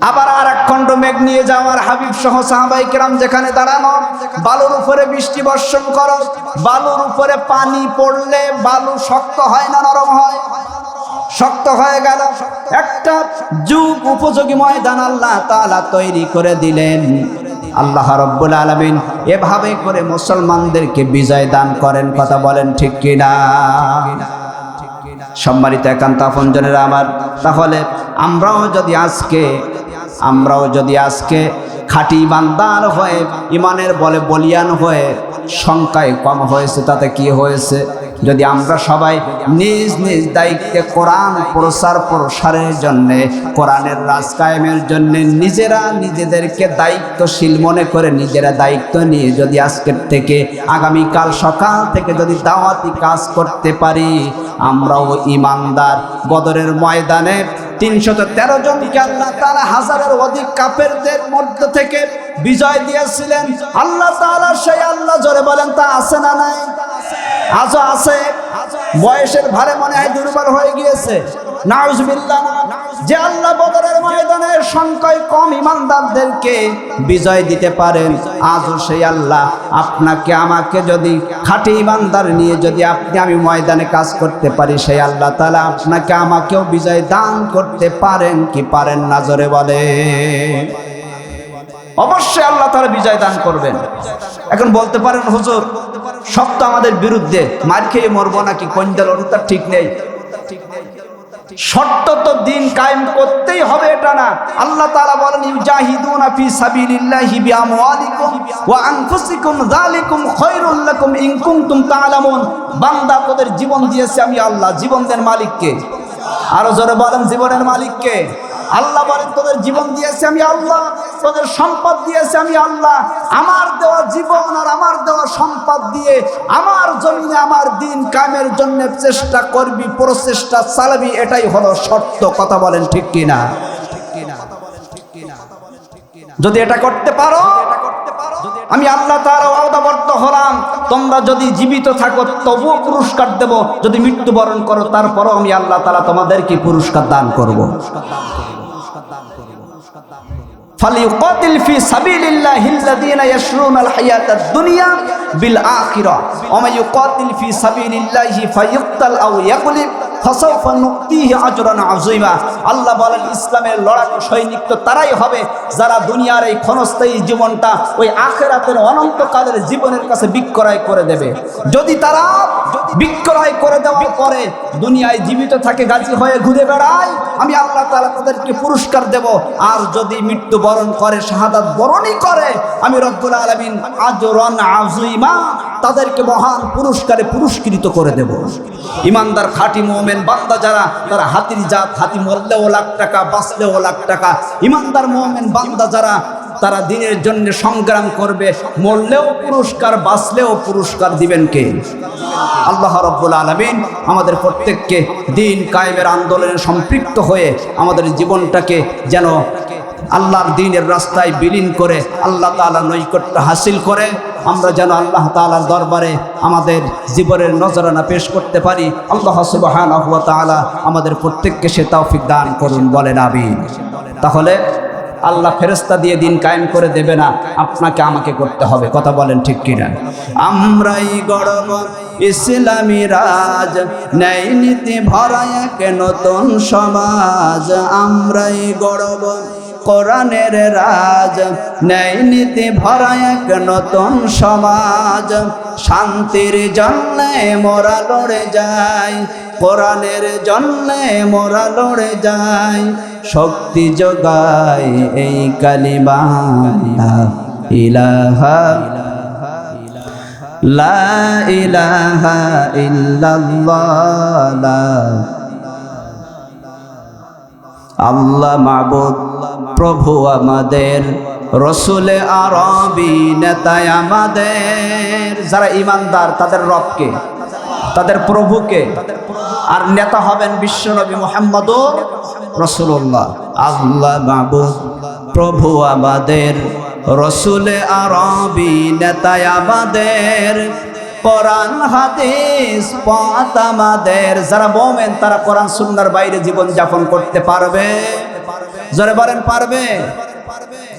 আবার আর এক খণ্ড মেঘ নিয়ে যাও, আর হাবিব সহ সাহাবায়ে কেরাম যেখানে দাঁড়ানো, বালুর উপরে বৃষ্টি বর্ষণ করো। বালুর উপরে পানি পড়লে বালু শক্ত হয় না নরম হয়? শক্ত হয়ে গেল। একটা যুগ উপযোগী ময়দান আল্লাহ তাআলা তৈরি করে দিলেন। আল্লাহ রাব্বুল আলামিন এভাবে করে মুসলমানদেরকে বিজয় দান করেন। কথা বলেন ঠিক কিনা? সম্মানিত একান্ত আপনজনেরা আমার, তাহলে আমরাও যদি আজকে খাঁটি ইমানদার হয়ে, ইমানের বলে বলিয়ান হয়ে, সংখ্যায় কম হয়েছে, তাতে কি হয়েছে? যদি আমরা সবাই নিজ নিজ দায়িত্বে কোরআন প্রসারের জন্যে, কোরআনের রাজ কায়েমের জন্যে নিজেরা নিজেদেরকে দায়িত্বশীল মনে করে নিজেরা দায়িত্ব নিয়ে যদি আজকের থেকে আগামীকাল সকাল থেকে যদি দাওয়াতি কাজ করতে পারি, আমরাও ইমানদার বদরের ময়দানে 313 জনকে আল্লাহ তাআলা হাজারের অধিক কাফেরদের মধ্য থেকে বিজয় দিয়েছিলেন। আল্লাহ তাআলা সেই আল্লাহ, জোরে বলেন তা আছে না নাই? আজও আছে। বয়সের ভারে মনে হয় দুর্বল হয়ে গিয়েছে। নাউজুবিল্লাহ। যে আল্লাহ বদরের ময়দানে সংখ্যায় কম ইমানদারদেরকে বিজয় দিতে পারেন, আজও সেই আল্লাহ আপনাকে আমাকে যদি খাঁটি ইমানদার নিয়ে যদি আমি ময়দানে কাজ করতে পারি, সেই আল্লাহ তাআলা আপনাকে আমাকেও বিজয় দান করতে পারেন কি পারেন না? জোরে বলে। অবশ্যই আল্লাহ তাআলা বিজয় দান করবেন। এখন বলতে পারেন হুজুর সব তো আমাদের বিরুদ্ধে, মার খেয়ে মরবো নাকি? কোন দল? ওটা ঠিক নেই। শর্ত তো দিন কায়েম করতেই হবে এটা না। আল্লাহ তাআলা বলেন ইউজাহিদুনা ফি সাবিলিল্লাহি বিআমওয়ালিকুম ওয়া আনফুসিকুম যালিকুম খায়রুল লাকুম ইন কুনতুম তা'লামুন। বান্দা তোদের জীবন দিয়েছে আমি আল্লাহ। জীবনের মালিক কে? আরো জোরে বলেন জীবনের মালিক কে? আল্লাহ বলেন তোদের জীবন দিয়েছে আমি আল্লাহ, তোদের সম্পদ দিয়েছে আমি আল্লাহ। আমার দেওয়া জীবন আর আমার দেওয়া সম্পদ দিয়ে আমার জমিনে আমার দিন কায়েমের জন্য চেষ্টা করবি, প্রচেষ্টা চালাবি, এটাই হলো শর্ত। কথা বলেন ঠিক কিনা? যদি এটা করতে পারো, আমি আল্লাহ তাআলা ওয়াদাবদ্ধ হলাম তোমরা যদি জীবিত থাকো তবুও পুরস্কার দেব, যদি মৃত্যুবরণ করো তারপরও আমি আল্লাহ তাআলা তোমাদেরকে পুরস্কার দান করব। ফালিউকাতিল ফি সাবিলিল্লাহিল্লাযীনা ইয়াশরুনাল হায়াতাদ দুনিয়া বিল আখিরাহ ওয়া মান ইউকাতিল ফি সাবিলিল্লাহি ফায়ুকতাল আও ইয়াগলিব ফাসাউফা নুতিহি আজরান আযীমা। আল্লাহ বলেন ইসলামের লড়াকু সৈনিক তো তারাই হবে যারা দুনিয়ার এই ক্ষণস্থায়ী জীবনটা ওই আখিরাতের অনন্তকালের জীবনের কাছে বিক্রয় করে দেবে। যদি তারা বিক্রয় করে দেওয়ার পরে দুনিয়ায় জীবিত থাকে, গাজী হয়ে ঘুরে বেড়ায়, আমি আল্লাহ তাআলা তাদেরকে পুরস্কার দেব। আর যদি মৃত্যুবরণ করে, শাহাদাত বরণই করে, আমি রব্বুল আলামিন আজরান আযীমা তাদেরকে মহান পুরস্কারে পুরস্কৃত করে দেব। ইমানদার খাঁটি মুমিন বান্দা যারা, তারা হাতির জাত, হাতি মরলেও লাখ টাকা, বাঁচলেও লাখ টাকা। ইমানদার মুমিন বান্দা যারা, তারা দিনের জন্য সংগ্রাম করবে, মরলেও পুরস্কার, বাঁচলেও পুরস্কার দিবেন কে? আল্লাহ রাব্বুল আলামিন আমাদের প্রত্যেককে দিন কায়েমের আন্দোলনে সম্পৃক্ত হয়ে আমাদের জীবনটাকে যেন আল্লাহর দ্বীনের রাস্তায় বিলীন করে আল্লাহ তাআলার নৈকট্য হাসিল করে আমরা যেন আল্লাহ তাআলার দরবারে আমাদের জীবনের নজরানা পেশ করতে পারি। আল্লাহ সুবহানাহু ওয়া তাআলা আমাদের প্রত্যেককে সে তৌফিক দান করুন, বলেন আমিন। তাহলে আল্লাহ ফেরেশতা দিয়ে দিন কায়েম করে দেবে না, আপনাকে আমাকে করতে হবে। কথা বলেন ঠিক কিনা? আমরাই গড়ব ইসলামী রাজ, ন্যায় নীতি ভরা এক নতুন সমাজ। আমরাই গড়ব কোরআনের রাজ, ন্যায় নীতি ভরা এক নতুন সমাজ। শান্তির জন্যে মোরা লড়ে যাই, কোরআনের জন্যে মোরা লড়ে যাই। শক্তি যোগায় এই কালিমা লা ইলাহা লা ইলাহা ইল্লাল্লাহ। আল্লাহ মাবুদ প্রভু আমাদের, রসুলে আরবি নেতায় আমাদের। যারা ইমানদার তাদের রবকে, তাদের প্রভুকে, আর নেতা হবেন বিশ্বনবী মুহাম্মদুর রাসূলুল্লাহ। আল্লাহ মাবুদ প্রভু আমাদের, রসুলে আরবি নেতায় আমাদের। কোরআন হাদিস পথ আমাদের। যারা মুমিন তারা কোরআন সুন্নাহর বাইরে জীবন যাপন করতে পারবে। জোরে বলেন পারবে?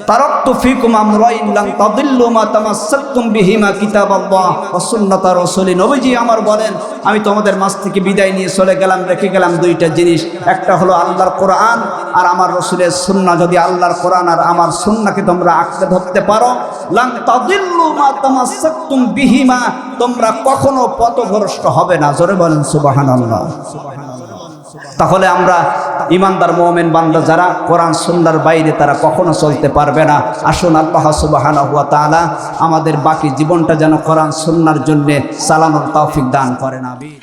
তারাকতু ফিকুম আমরাইন লান তাদিল্লু মা তামাসসাকতুম বিহিমা কিতাবাল্লাহ ওয়া সুন্নাতা রাসূলি। নবীজি আমার বলেন আমি তোমাদের মাঝ থেকে বিদায় নিয়ে চলে গেলাম, রেখে গেলাম দুইটা জিনিস। একটা হলো আল্লাহর কোরআন আর আমার রাসূলের সুন্নাহ। যদি আল্লাহর কোরআন আর আমার সুন্নাহকে তোমরা আঁকড়ে ধরতে পারো, লান তাদিল্লু মা তামাসসাকতুম বিহিমা, তোমরা কখনো পথভ্রষ্ট হবে না। জোরে বলেন সুবহানাল্লাহ। তাহলে আমরা ইমানদার মুমিন বান্দা যারা কোরআন সুন্নাহর বাইরে তারা কখনো চলতে পারবে না। আসুন আল্লাহ সুবহানাহু ওয়া তাআলা আমাদের বাকি জীবনটা যেন কোরআন সুন্নাহর জন্য চালানোর তৌফিক দান করেন। আমিন।